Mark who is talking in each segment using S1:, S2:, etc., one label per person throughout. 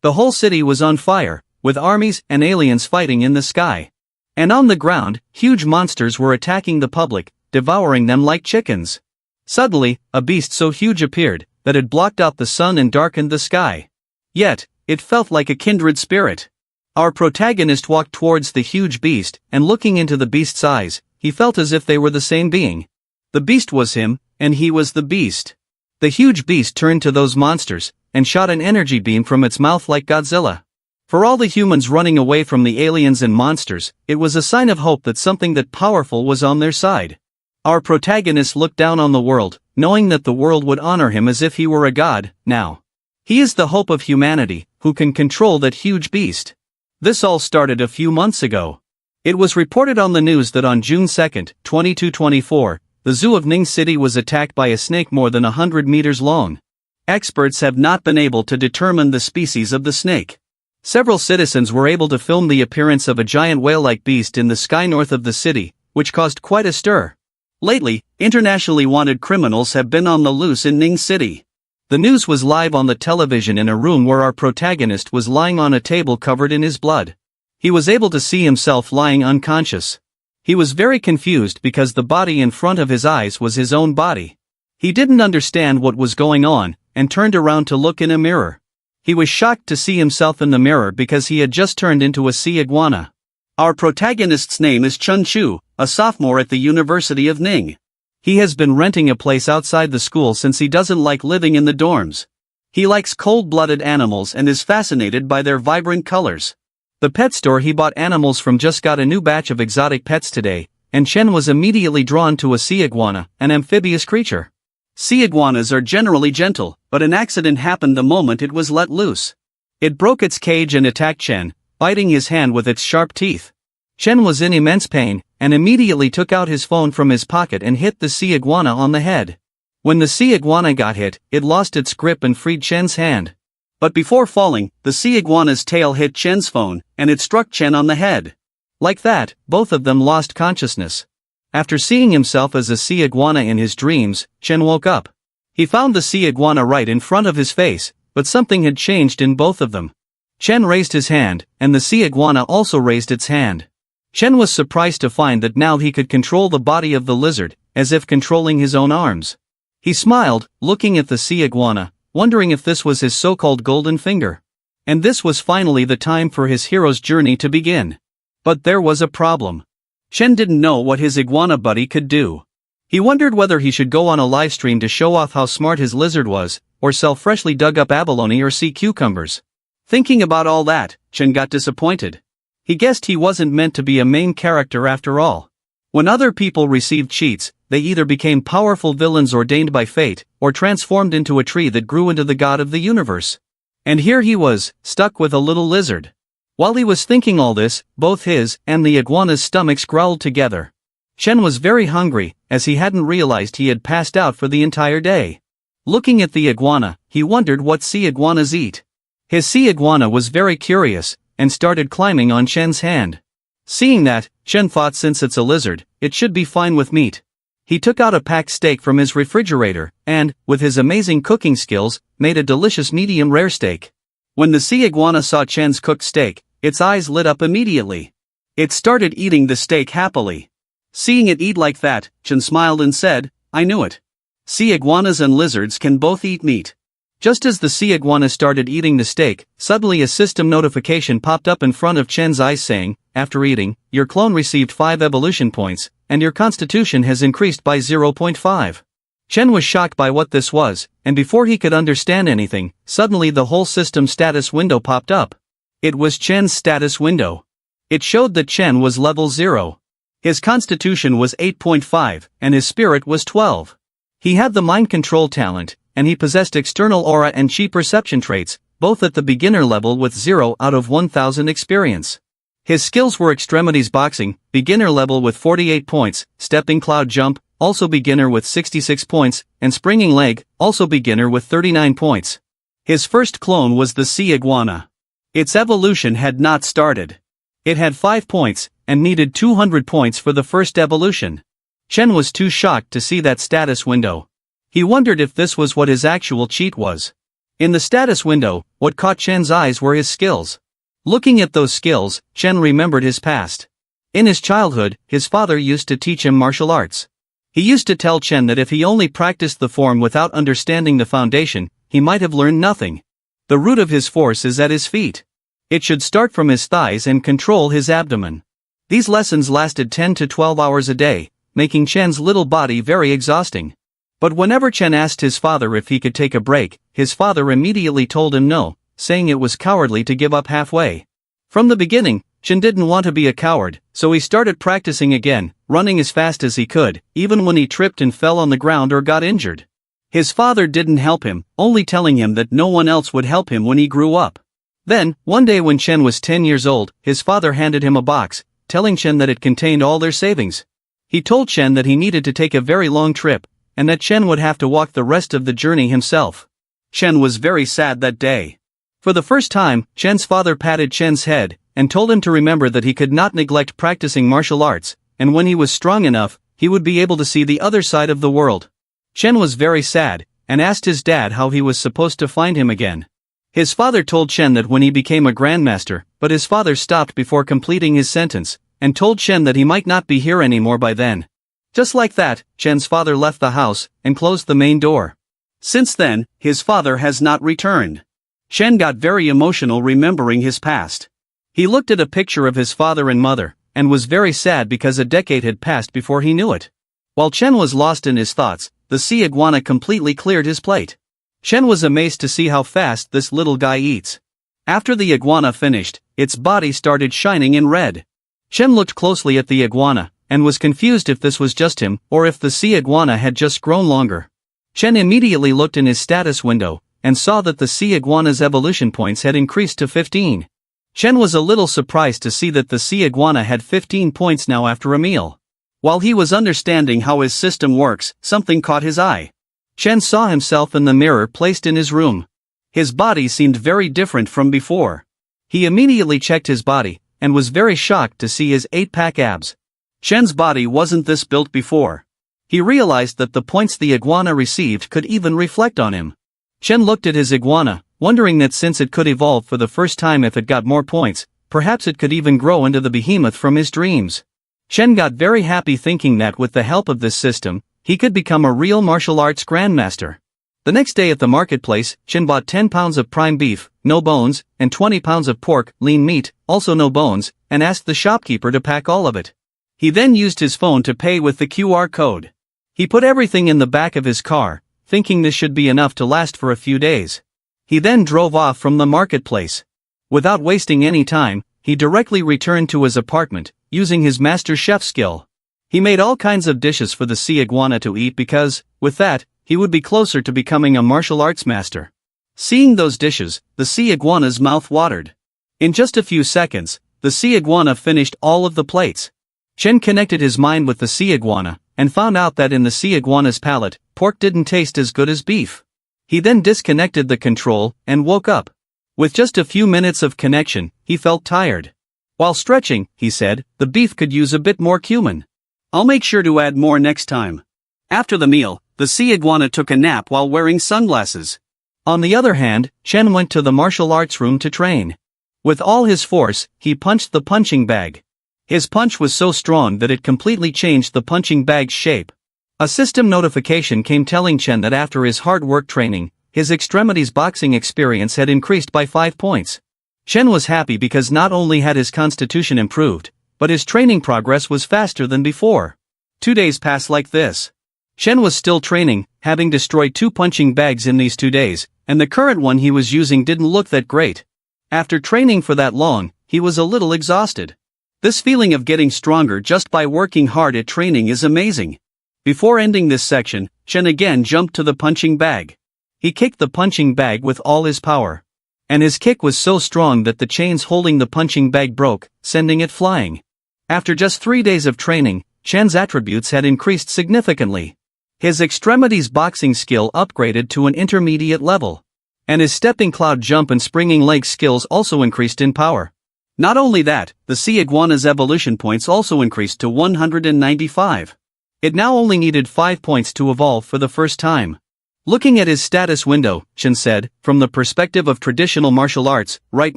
S1: The whole city was on fire, with armies and aliens fighting in the sky. And on the ground, huge monsters were attacking the public, devouring them like chickens. Suddenly, a beast so huge appeared that it blocked out the sun and darkened the sky. Yet, it felt like a kindred spirit. Our protagonist walked towards the huge beast, and looking into the beast's eyes, he felt as if they were the same being. The beast was him, and he was the beast. The huge beast turned to those monsters, and shot an energy beam from its mouth like Godzilla. For all the humans running away from the aliens and monsters, it was a sign of hope that something that powerful was on their side. Our protagonist looked down on the world, knowing that the world would honor him as if he were a god, now. He is the hope of humanity, who can control that huge beast. This all started a few months ago. It was reported on the news that on June 2, 2224, the zoo of Ning City was attacked by a snake more than 100 meters long. Experts have not been able to determine the species of the snake. Several citizens were able to film the appearance of a giant whale-like beast in the sky north of the city, which caused quite a stir. Lately, internationally wanted criminals have been on the loose in Ning City. The news was live on the television in a room where our protagonist was lying on a table covered in his blood. He was able to see himself lying unconscious. He was very confused because the body in front of his eyes was his own body. He didn't understand what was going on, and turned around to look in a mirror. He was shocked to see himself in the mirror because he had just turned into a sea iguana. Our protagonist's name is Chun Chu, a sophomore at the University of Ning. He has been renting a place outside the school since he doesn't like living in the dorms. He likes cold-blooded animals and is fascinated by their vibrant colors. The pet store he bought animals from just got a new batch of exotic pets today, and Chen was immediately drawn to a sea iguana, an amphibious creature. Sea iguanas are generally gentle, but an accident happened the moment it was let loose. It broke its cage and attacked Chen, biting his hand with its sharp teeth. Chen was in immense pain, and immediately took out his phone from his pocket and hit the sea iguana on the head. When the sea iguana got hit, it lost its grip and freed Chen's hand. But before falling, the sea iguana's tail hit Chen's phone, and it struck Chen on the head. Like that, both of them lost consciousness. After seeing himself as a sea iguana in his dreams, Chen woke up. He found the sea iguana right in front of his face, but something had changed in both of them. Chen raised his hand, and the sea iguana also raised its hand. Chen was surprised to find that now he could control the body of the lizard, as if controlling his own arms. He smiled, looking at the sea iguana, wondering if this was his so-called golden finger. And this was finally the time for his hero's journey to begin. But there was a problem. Chen didn't know what his iguana buddy could do. He wondered whether he should go on a livestream to show off how smart his lizard was, or sell freshly dug up abalone or sea cucumbers. Thinking about all that, Chen got disappointed. He guessed he wasn't meant to be a main character after all. When other people received cheats, they either became powerful villains ordained by fate, or transformed into a tree that grew into the god of the universe. And here he was, stuck with a little lizard. While he was thinking all this, both his and the iguana's stomachs growled together. Chen was very hungry, as he hadn't realized he had passed out for the entire day. Looking at the iguana, he wondered what sea iguanas eat. His sea iguana was very curious, and started climbing on Chen's hand. Seeing that, Chen thought since it's a lizard, it should be fine with meat. He took out a packed steak from his refrigerator, and, with his amazing cooking skills, made a delicious medium-rare steak. When the sea iguana saw Chen's cooked steak, its eyes lit up immediately. It started eating the steak happily. Seeing it eat like that, Chen smiled and said, "I knew it. Sea iguanas and lizards can both eat meat." Just as the sea iguana started eating the steak, suddenly a system notification popped up in front of Chen's eyes saying, "After eating, your clone received 5 evolution points, and your constitution has increased by 0.5. Chen was shocked by what this was, and before he could understand anything, suddenly the whole system status window popped up. It was Chen's status window. It showed that Chen was level 0. His constitution was 8.5, and his spirit was 12. He had the mind control talent, and he possessed external aura and chi perception traits, both at the beginner level with 0 out of 1000 experience. His skills were extremities boxing, beginner level with 48 points, stepping cloud jump, also beginner with 66 points, and springing leg, also beginner with 39 points. His first clone was the sea iguana. Its evolution had not started. It had 5 points, and needed 200 points for the first evolution. Chen was too shocked to see that status window. He wondered if this was what his actual cheat was. In the status window, what caught Chen's eyes were his skills. Looking at those skills, Chen remembered his past. In his childhood, his father used to teach him martial arts. He used to tell Chen that if he only practiced the form without understanding the foundation, he might have learned nothing. The root of his force is at his feet. It should start from his thighs and control his abdomen. These lessons lasted 10 to 12 hours a day, making Chen's little body very exhausting. But whenever Chen asked his father if he could take a break, his father immediately told him no, saying it was cowardly to give up halfway. From the beginning, Chen didn't want to be a coward, so he started practicing again, running as fast as he could, even when he tripped and fell on the ground or got injured. His father didn't help him, only telling him that no one else would help him when he grew up. Then, one day when Chen was 10 years old, his father handed him a box, telling Chen that it contained all their savings. He told Chen that he needed to take a very long trip, and that Chen would have to walk the rest of the journey himself. Chen was very sad that day. For the first time, Chen's father patted Chen's head, and told him to remember that he could not neglect practicing martial arts, and when he was strong enough, he would be able to see the other side of the world. Chen was very sad, and asked his dad how he was supposed to find him again. His father told Chen that when he became a grandmaster, but his father stopped before completing his sentence, and told Chen that he might not be here anymore by then. Just like that, Chen's father left the house, and closed the main door. Since then, his father has not returned. Chen got very emotional remembering his past. He looked at a picture of his father and mother, and was very sad because a decade had passed before he knew it. While Chen was lost in his thoughts, the sea iguana completely cleared his plate. Chen was amazed to see how fast this little guy eats. After the iguana finished, its body started shining in red. Chen looked closely at the iguana, and was confused if this was just him, or if the sea iguana had just grown longer. Chen immediately looked in his status window, and saw that the sea iguana's evolution points had increased to 15. Chen was a little surprised to see that the sea iguana had 15 points now after a meal. While he was understanding how his system works, something caught his eye. Chen saw himself in the mirror placed in his room. His body seemed very different from before. He immediately checked his body, and was very shocked to see his 8-pack abs. Chen's body wasn't this built before. He realized that the points the iguana received could even reflect on him. Chen looked at his iguana, wondering that since it could evolve for the first time if it got more points, perhaps it could even grow into the behemoth from his dreams. Chen got very happy thinking that with the help of this system, he could become a real martial arts grandmaster. The next day at the marketplace, Chen bought 10 pounds of prime beef, no bones, and 20 pounds of pork, lean meat, also no bones, and asked the shopkeeper to pack all of it. He then used his phone to pay with the QR code. He put everything in the back of his car, thinking this should be enough to last for a few days. He then drove off from the marketplace. Without wasting any time, he directly returned to his apartment, using his master chef skill. He made all kinds of dishes for the sea iguana to eat because, with that, he would be closer to becoming a martial arts master. Seeing those dishes, the sea iguana's mouth watered. In just a few seconds, the sea iguana finished all of the plates. Chen connected his mind with the sea iguana, and found out that in the sea iguana's palate, pork didn't taste as good as beef. He then disconnected the control, and woke up. With just a few minutes of connection, he felt tired. While stretching, he said, the beef could use a bit more cumin. I'll make sure to add more next time. After the meal, the sea iguana took a nap while wearing sunglasses. On the other hand, Chen went to the martial arts room to train. With all his force, he punched the punching bag. His punch was so strong that it completely changed the punching bag's shape. A system notification came telling Chen that after his hard work training, his extremities boxing experience had increased by 5 points. Chen was happy because not only had his constitution improved, but his training progress was faster than before. 2 days passed like this. Chen was still training, having destroyed 2 punching bags in these 2 days, and the current one he was using didn't look that great. After training for that long, he was a little exhausted. This feeling of getting stronger just by working hard at training is amazing. Before ending this section, Chen again jumped to the punching bag. He kicked the punching bag with all his power. And his kick was so strong that the chains holding the punching bag broke, sending it flying. After just 3 days of training, Chen's attributes had increased significantly. His extremities boxing skill upgraded to an intermediate level. And his stepping cloud jump and springing leg skills also increased in power. Not only that, the sea iguana's evolution points also increased to 195. It now only needed 5 points to evolve for the first time. Looking at his status window, Chen said, from the perspective of traditional martial arts, right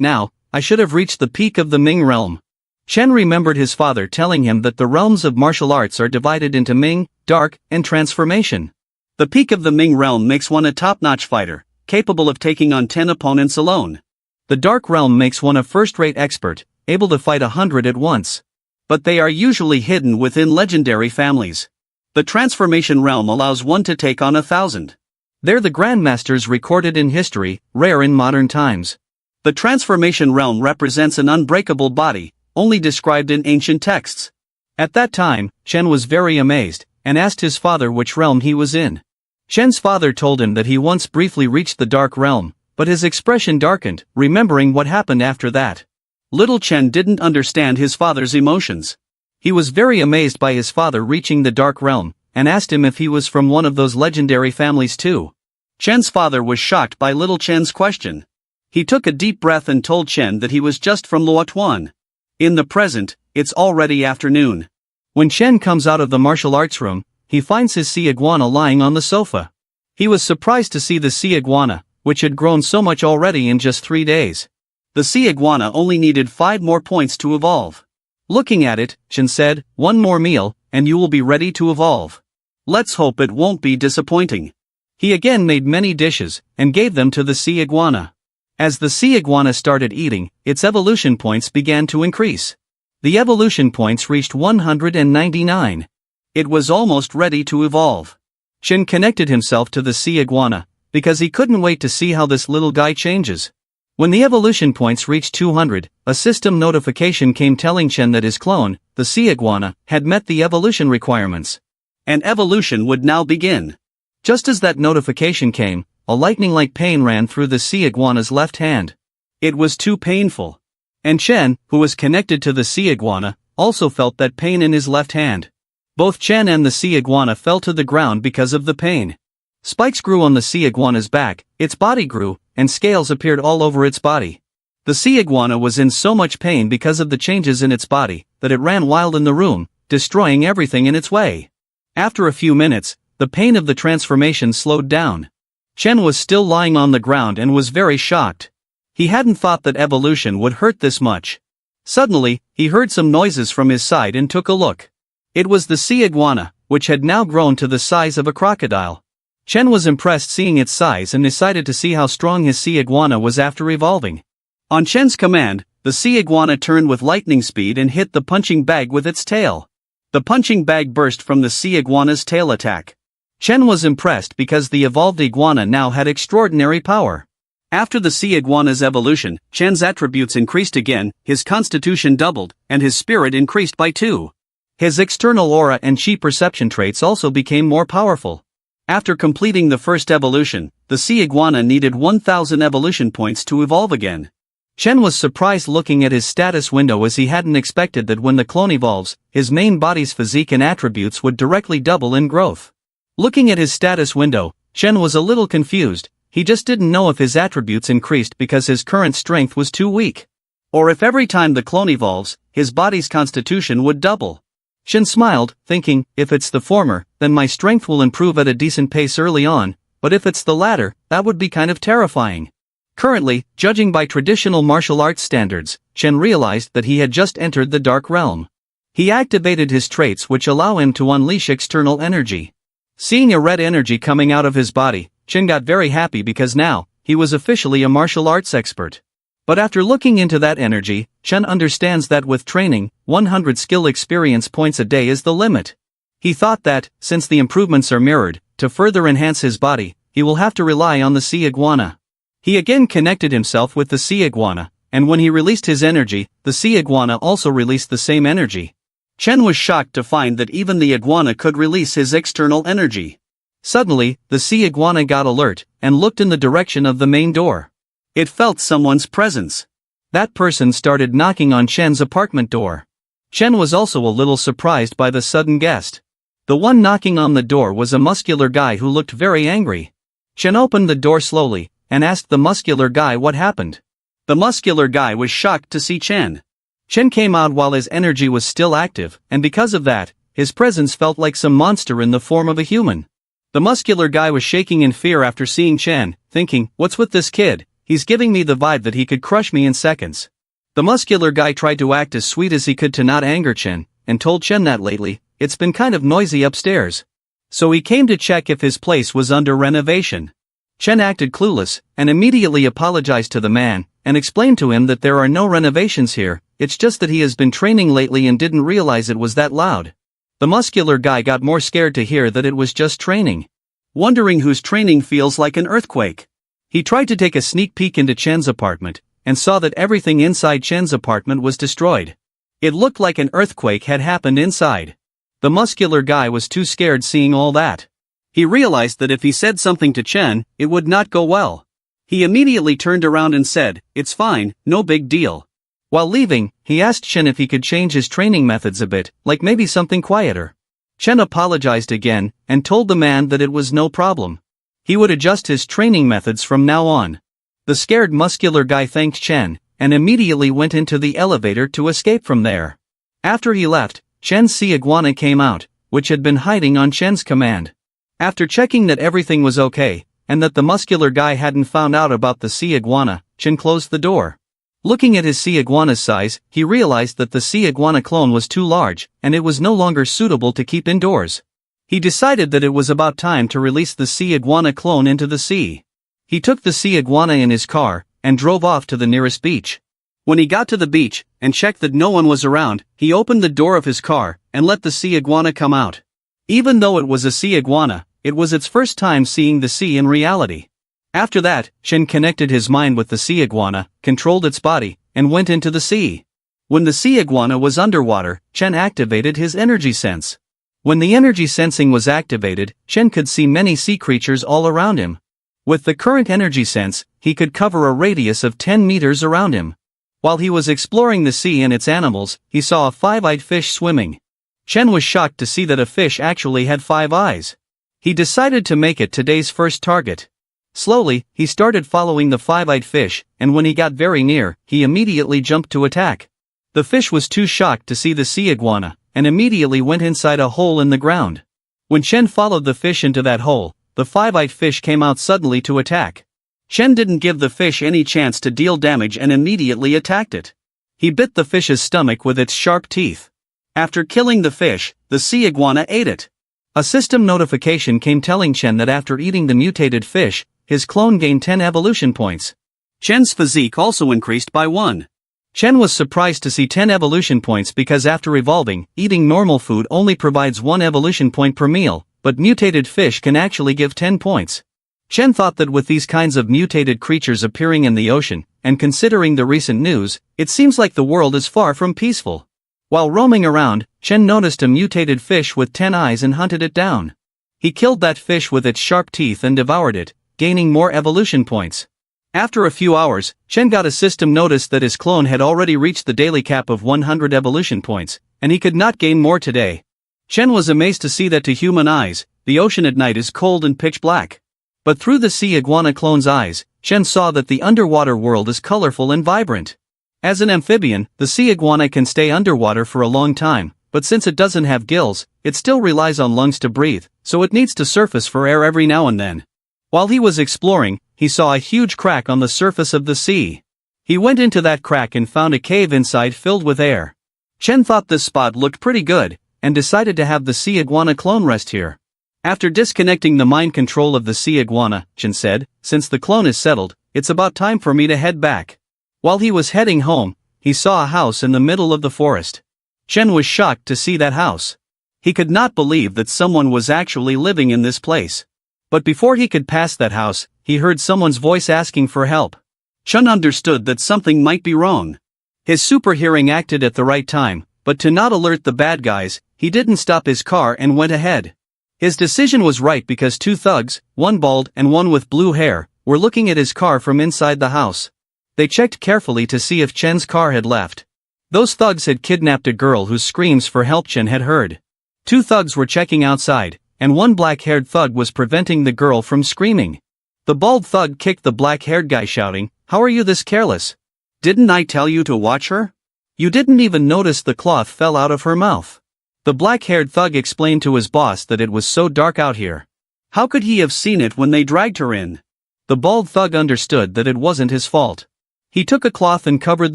S1: now, I should have reached the peak of the Ming realm. Chen remembered his father telling him that the realms of martial arts are divided into Ming, Dark, and Transformation. The peak of the Ming realm makes one a top-notch fighter, capable of taking on 10 opponents alone. The Dark realm makes one a first-rate expert, able to fight 100 at once. But they are usually hidden within legendary families. The Transformation realm allows one to take on 1,000. They're the grandmasters recorded in history, rare in modern times. The Transformation realm represents an unbreakable body, only described in ancient texts. At that time, Chen was very amazed, and asked his father which realm he was in. Chen's father told him that he once briefly reached the Dark realm, but his expression darkened, remembering what happened after that. Little Chen didn't understand his father's emotions. He was very amazed by his father reaching the Dark realm, and asked him if he was from one of those legendary families too. Chen's father was shocked by little Chen's question. He took a deep breath and told Chen that he was just from Luotuan. In the present, it's already afternoon. When Chen comes out of the martial arts room, he finds his sea iguana lying on the sofa. He was surprised to see the sea iguana, which had grown so much already in just 3 days. The sea iguana only needed 5 more points to evolve. Looking at it, Chen said, "One more meal, and you will be ready to evolve. Let's hope it won't be disappointing." He again made many dishes, and gave them to the sea iguana. As the sea iguana started eating, its evolution points began to increase. The evolution points reached 199. It was almost ready to evolve. Chen connected himself to the sea iguana, because he couldn't wait to see how this little guy changes. When the evolution points reached 200, a system notification came telling Chen that his clone, the sea iguana, had met the evolution requirements. And evolution would now begin. Just as that notification came, a lightning-like pain ran through the sea iguana's left hand. It was too painful. And Chen, who was connected to the sea iguana, also felt that pain in his left hand. Both Chen and the sea iguana fell to the ground because of the pain. Spikes grew on the sea iguana's back, its body grew, and scales appeared all over its body. The sea iguana was in so much pain because of the changes in its body, that it ran wild in the room, destroying everything in its way. After a few minutes, the pain of the transformation slowed down. Chen was still lying on the ground and was very shocked. He hadn't thought that evolution would hurt this much. Suddenly, he heard some noises from his side and took a look. It was the sea iguana, which had now grown to the size of a crocodile. Chen was impressed seeing its size and decided to see how strong his sea iguana was after evolving. On Chen's command, the sea iguana turned with lightning speed and hit the punching bag with its tail. The punching bag burst from the sea iguana's tail attack. Chen was impressed because the evolved iguana now had extraordinary power. After the sea iguana's evolution, Chen's attributes increased again, his constitution doubled, and his spirit increased by 2. His external aura and chi perception traits also became more powerful. After completing the first evolution, the sea iguana needed 1,000 evolution points to evolve again. Chen was surprised looking at his status window as he hadn't expected that when the clone evolves, his main body's physique and attributes would directly double in growth. Looking at his status window, Chen was a little confused. He just didn't know if his attributes increased because his current strength was too weak. Or if every time the clone evolves, his body's constitution would double. Chen smiled, thinking, if it's the former, then my strength will improve at a decent pace early on, but if it's the latter, that would be kind of terrifying. Currently, judging by traditional martial arts standards, Chen realized that he had just entered the Dark Realm. He activated his traits which allow him to unleash external energy. Seeing a red energy coming out of his body, Chen got very happy because now, he was officially a martial arts expert. But after looking into that energy, Chen understands that with training, 100 skill experience points a day is the limit. He thought that, since the improvements are mirrored, to further enhance his body, he will have to rely on the sea iguana. He again connected himself with the sea iguana, and when he released his energy, the sea iguana also released the same energy. Chen was shocked to find that even the iguana could release his external energy. Suddenly, the sea iguana got alert, and looked in the direction of the main door. It felt someone's presence. That person started knocking on Chen's apartment door. Chen was also a little surprised by the sudden guest. The one knocking on the door was a muscular guy who looked very angry. Chen opened the door slowly, and asked the muscular guy what happened. The muscular guy was shocked to see Chen. Chen came out while his energy was still active, and because of that, his presence felt like some monster in the form of a human. The muscular guy was shaking in fear after seeing Chen, thinking, what's with this kid? He's giving me the vibe that he could crush me in seconds. The muscular guy tried to act as sweet as he could to not anger Chen, and told Chen that lately, it's been kind of noisy upstairs. So he came to check if his place was under renovation. Chen acted clueless, and immediately apologized to the man, and explained to him that there are no renovations here, it's just that he has been training lately and didn't realize it was that loud. The muscular guy got more scared to hear that it was just training. Wondering whose training feels like an earthquake. He tried to take a sneak peek into Chen's apartment, and saw that everything inside Chen's apartment was destroyed. It looked like an earthquake had happened inside. The muscular guy was too scared seeing all that. He realized that if he said something to Chen, it would not go well. He immediately turned around and said, it's fine, no big deal. While leaving, he asked Chen if he could change his training methods a bit, like maybe something quieter. Chen apologized again, and told the man that it was no problem. He would adjust his training methods from now on. The scared muscular guy thanked Chen, and immediately went into the elevator to escape from there. After he left, Chen's sea iguana came out, which had been hiding on Chen's command. After checking that everything was okay, and that the muscular guy hadn't found out about the sea iguana, Chen closed the door. Looking at his sea iguana's size, he realized that the sea iguana clone was too large, and it was no longer suitable to keep indoors. He decided that it was about time to release the sea iguana clone into the sea. He took the sea iguana in his car, and drove off to the nearest beach. When he got to the beach, and checked that no one was around, he opened the door of his car, and let the sea iguana come out. Even though it was a sea iguana, it was its first time seeing the sea in reality. After that, Chen connected his mind with the sea iguana, controlled its body, and went into the sea. When the sea iguana was underwater, Chen activated his energy sense. When the energy sensing was activated, Chen could see many sea creatures all around him. With the current energy sense, he could cover a radius of 10 meters around him. While he was exploring the sea and its animals, he saw a 5-eyed fish swimming. Chen was shocked to see that a fish actually had 5 eyes. He decided to make it today's first target. Slowly, he started following the 5-eyed fish, and when he got very near, he immediately jumped to attack. The fish was too shocked to see the sea iguana, and immediately went inside a hole in the ground. When Chen followed the fish into that hole, the 5-eyed fish came out suddenly to attack. Chen didn't give the fish any chance to deal damage and immediately attacked it. He bit the fish's stomach with its sharp teeth. After killing the fish, the sea iguana ate it. A system notification came telling Chen that after eating the mutated fish, his clone gained 10 evolution points. Chen's physique also increased by 1. Chen was surprised to see 10 evolution points because after evolving, eating normal food only provides 1 evolution point per meal, but mutated fish can actually give 10 points. Chen thought that with these kinds of mutated creatures appearing in the ocean, and considering the recent news, it seems like the world is far from peaceful. While roaming around, Chen noticed a mutated fish with 10 eyes and hunted it down. He killed that fish with its sharp teeth and devoured it, gaining more evolution points. After a few hours, Chen got a system notice that his clone had already reached the daily cap of 100 evolution points, and he could not gain more today. Chen was amazed to see that to human eyes, the ocean at night is cold and pitch black. But through the sea iguana clone's eyes, Chen saw that the underwater world is colorful and vibrant. As an amphibian, the sea iguana can stay underwater for a long time, but since it doesn't have gills, it still relies on lungs to breathe, so it needs to surface for air every now and then. While he was exploring, he saw a huge crack on the surface of the sea. He went into that crack and found a cave inside filled with air. Chen thought this spot looked pretty good, and decided to have the sea iguana clone rest here. After disconnecting the mind control of the sea iguana, Chen said, since the clone is settled, it's about time for me to head back. While he was heading home, he saw a house in the middle of the forest. Chen was shocked to see that house. He could not believe that someone was actually living in this place. But before he could pass that house, he heard someone's voice asking for help. Chen understood that something might be wrong. His super hearing acted at the right time, but to not alert the bad guys, he didn't stop his car and went ahead. His decision was right because 2 thugs, one bald and one with blue hair, were looking at his car from inside the house. They checked carefully to see if Chen's car had left. Those thugs had kidnapped a girl whose screams for help Chen had heard. 2 thugs were checking outside, and one black-haired thug was preventing the girl from screaming. The bald thug kicked the black-haired guy shouting, "How are you this careless? Didn't I tell you to watch her? You didn't even notice the cloth fell out of her mouth." The black-haired thug explained to his boss that it was so dark out here. How could he have seen it when they dragged her in? The bald thug understood that it wasn't his fault. He took a cloth and covered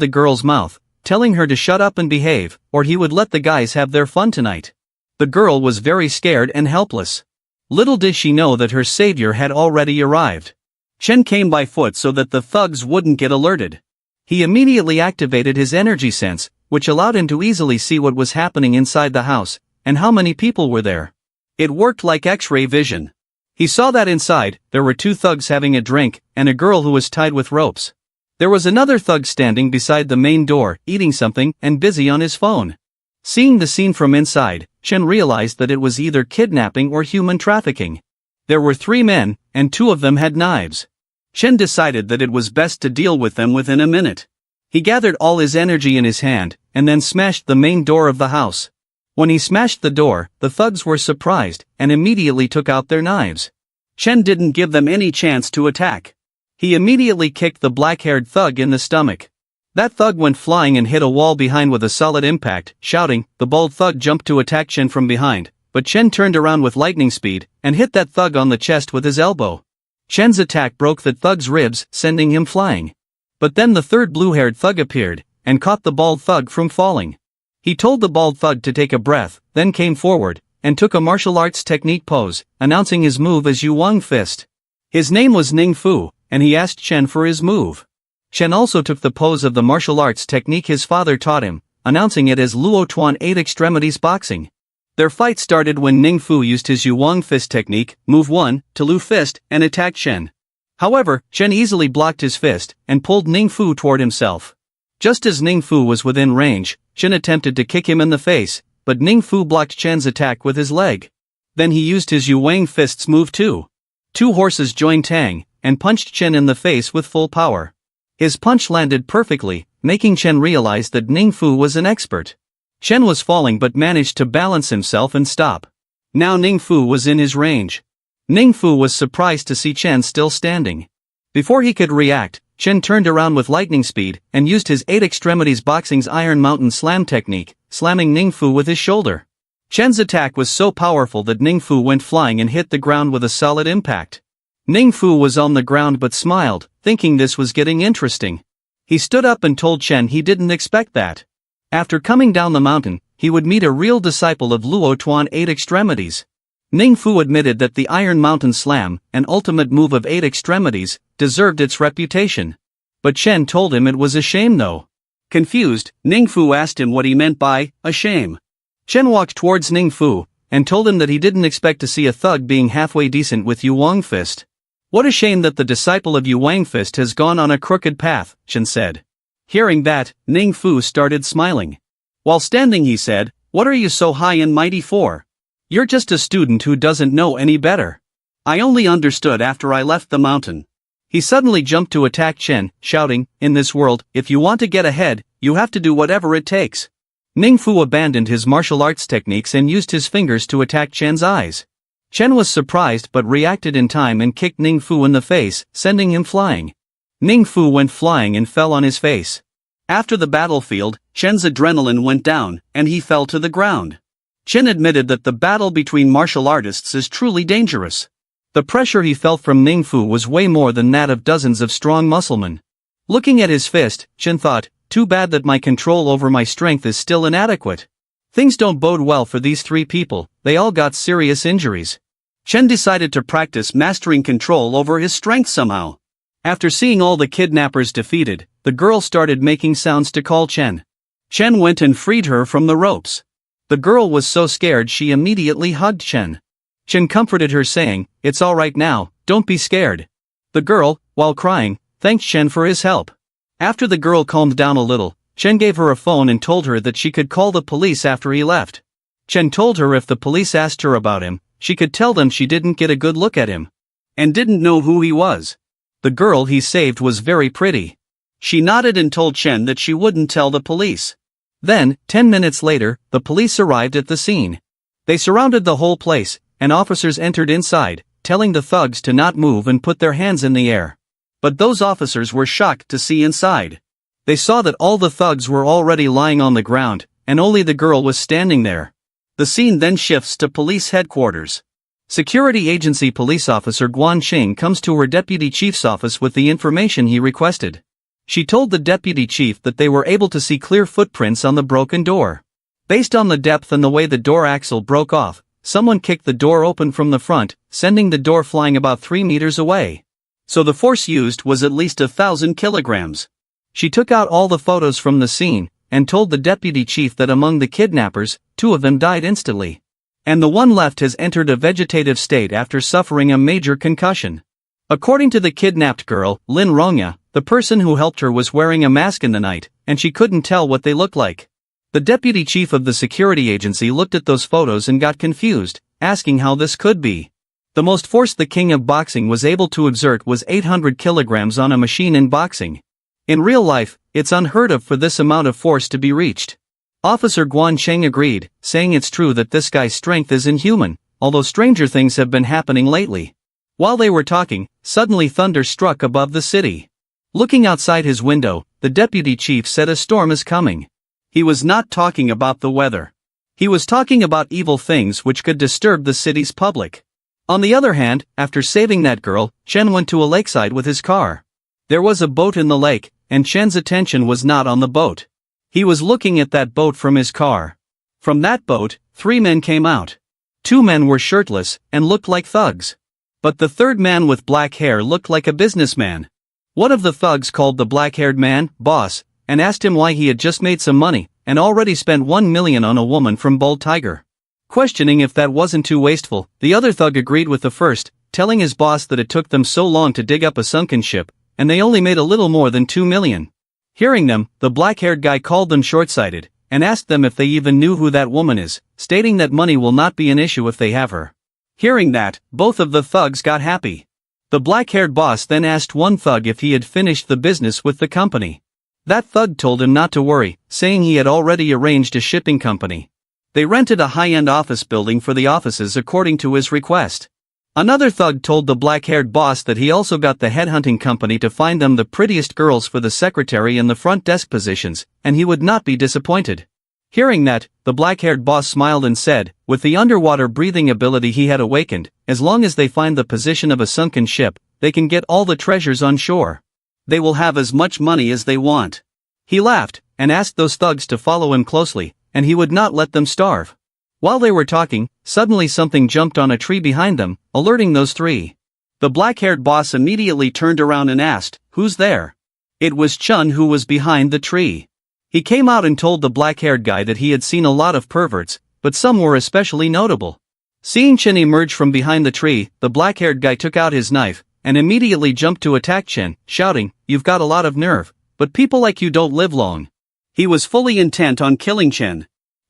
S1: the girl's mouth, telling her to shut up and behave, or he would let the guys have their fun tonight. The girl was very scared and helpless. Little did she know that her savior had already arrived. Chen came by foot so that the thugs wouldn't get alerted. He immediately activated his energy sense, which allowed him to easily see what was happening inside the house, and how many people were there. It worked like X-ray vision. He saw that inside, there were 2 thugs having a drink, and a girl who was tied with ropes. There was another thug standing beside the main door, eating something, and busy on his phone. Seeing the scene from inside, Chen realized that it was either kidnapping or human trafficking. There were 3 men, and 2 of them had knives. Chen decided that it was best to deal with them within a minute. He gathered all his energy in his hand, and then smashed the main door of the house. When he smashed the door, the thugs were surprised, and immediately took out their knives. Chen didn't give them any chance to attack. He immediately kicked the black-haired thug in the stomach. That thug went flying and hit a wall behind with a solid impact, shouting. The bald thug jumped to attack Chen from behind, but Chen turned around with lightning speed, and hit that thug on the chest with his elbow. Chen's attack broke that thug's ribs, sending him flying. But then the third blue-haired thug appeared, and caught the bald thug from falling. He told the bald thug to take a breath, then came forward, and took a martial arts technique pose, announcing his move as Yuwang Fist. His name was Ning Fu, and he asked Chen for his move. Chen also took the pose of the martial arts technique his father taught him, announcing it as Luo Tuan 8 Extremities Boxing. Their fight started when Ning Fu used his Yuwang Fist technique, move 1, to Lu Fist, and attacked Chen. However, Chen easily blocked his fist, and pulled Ning Fu toward himself. Just as Ning Fu was within range, Chen attempted to kick him in the face, but Ning Fu blocked Chen's attack with his leg. Then he used his Yuwang Fist's move 2. 2 horses joined Tang, and punched Chen in the face with full power. His punch landed perfectly, making Chen realize that Ning Fu was an expert. Chen was falling but managed to balance himself and stop. Now Ning Fu was in his range. Ning Fu was surprised to see Chen still standing. Before he could react, Chen turned around with lightning speed, and used his 8 Extremities Boxing's Iron Mountain Slam technique, slamming Ning Fu with his shoulder. Chen's attack was so powerful that Ning Fu went flying and hit the ground with a solid impact. Ning Fu was on the ground but smiled, thinking this was getting interesting. He stood up and told Chen he didn't expect that. After coming down the mountain, he would meet a real disciple of Luo Tuan 8 Extremities. Ning Fu admitted that the Iron Mountain Slam, an ultimate move of 8 extremities, deserved its reputation. But Chen told him it was a shame though. Confused, Ning Fu asked him what he meant by a shame. Chen walked towards Ning Fu, and told him that he didn't expect to see a thug being halfway decent with Yuwang Fist. What a shame that the disciple of Yuwang Fist has gone on a crooked path, Chen said. Hearing that, Ning Fu started smiling. While standing he said, "What are you so high and mighty for? You're just a student who doesn't know any better. I only understood after I left the mountain." He suddenly jumped to attack Chen, shouting, "In this world, if you want to get ahead, you have to do whatever it takes." Ning Fu abandoned his martial arts techniques and used his fingers to attack Chen's eyes. Chen was surprised but reacted in time and kicked Ning Fu in the face, sending him flying. Ning Fu went flying and fell on his face. After the battlefield, Chen's adrenaline went down, and he fell to the ground. Chen admitted that the battle between martial artists is truly dangerous. The pressure he felt from Ning Fu was way more than that of dozens of strong musclemen. Looking at his fist, Chen thought, "Too bad that my control over my strength is still inadequate. Things don't bode well for these 3 people, they all got serious injuries." Chen decided to practice mastering control over his strength somehow. After seeing all the kidnappers defeated, the girl started making sounds to call Chen. Chen went and freed her from the ropes. The girl was so scared she immediately hugged Chen. Chen comforted her saying, "It's all right now, don't be scared." The girl, while crying, thanked Chen for his help. After the girl calmed down a little, Chen gave her a phone and told her that she could call the police after he left. Chen told her if the police asked her about him, she could tell them she didn't get a good look at him, and didn't know who he was. The girl he saved was very pretty. She nodded and told Chen that she wouldn't tell the police. Then, 10 minutes later, the police arrived at the scene. They surrounded the whole place, and officers entered inside, telling the thugs to not move and put their hands in the air. But those officers were shocked to see inside. They saw that all the thugs were already lying on the ground, and only the girl was standing there. The scene then shifts to police headquarters. Security agency police officer Guan Xing comes to her deputy chief's office with the information he requested. She told the deputy chief that they were able to see clear footprints on the broken door. Based on the depth and the way the door axle broke off, someone kicked the door open from the front, sending the door flying about 3 meters away. So the force used was at least 1,000 kilograms. She took out all the photos from the scene, and told the deputy chief that among the kidnappers, 2 of them died instantly. And the one left has entered a vegetative state after suffering a major concussion. According to the kidnapped girl, Lin Rongya, the person who helped her was wearing a mask in the night, and she couldn't tell what they looked like. The deputy chief of the security agency looked at those photos and got confused, asking how this could be. The most force the king of boxing was able to exert was 800 kilograms on a machine in boxing. In real life, it's unheard of for this amount of force to be reached. Officer Guan Sheng agreed, saying it's true that this guy's strength is inhuman, although stranger things have been happening lately. While they were talking, suddenly thunder struck above the city. Looking outside his window, the deputy chief said a storm is coming. He was not talking about the weather. He was talking about evil things which could disturb the city's public. On the other hand, after saving that girl, Chen went to a lakeside with his car. There was a boat in the lake, and Chen's attention was not on the boat. He was looking at that boat from his car. From that boat, 3 men came out. 2 men were shirtless, and looked like thugs. But the third man with black hair looked like a businessman. One of the thugs called the black-haired man, boss, and asked him why he had just made some money, and already spent 1 million on a woman from Bold Tiger. Questioning if that wasn't too wasteful, the other thug agreed with the first, telling his boss that it took them so long to dig up a sunken ship, and they only made a little more than 2 million. Hearing them, the black-haired guy called them short-sighted, and asked them if they even knew who that woman is, stating that money will not be an issue if they have her. Hearing that, both of the thugs got happy. The black-haired boss then asked one thug if he had finished the business with the company. That thug told him not to worry, saying he had already arranged a shipping company. They rented a high-end office building for the offices according to his request. Another thug told the black-haired boss that he also got the headhunting company to find them the prettiest girls for the secretary and the front desk positions, and he would not be disappointed. Hearing that, the black-haired boss smiled and said, with the underwater breathing ability he had awakened, as long as they find the position of a sunken ship, they can get all the treasures on shore. They will have as much money as they want. He laughed, and asked those thugs to follow him closely, and he would not let them starve. While they were talking, suddenly something jumped on a tree behind them, alerting those 3. The black-haired boss immediately turned around and asked, "Who's there?" It was Chun who was behind the tree. He came out and told the black-haired guy that he had seen a lot of perverts, but some were especially notable. Seeing Chen emerge from behind the tree, the black-haired guy took out his knife, and immediately jumped to attack Chen, shouting, "You've got a lot of nerve, but people like you don't live long." He was fully intent on killing Chen.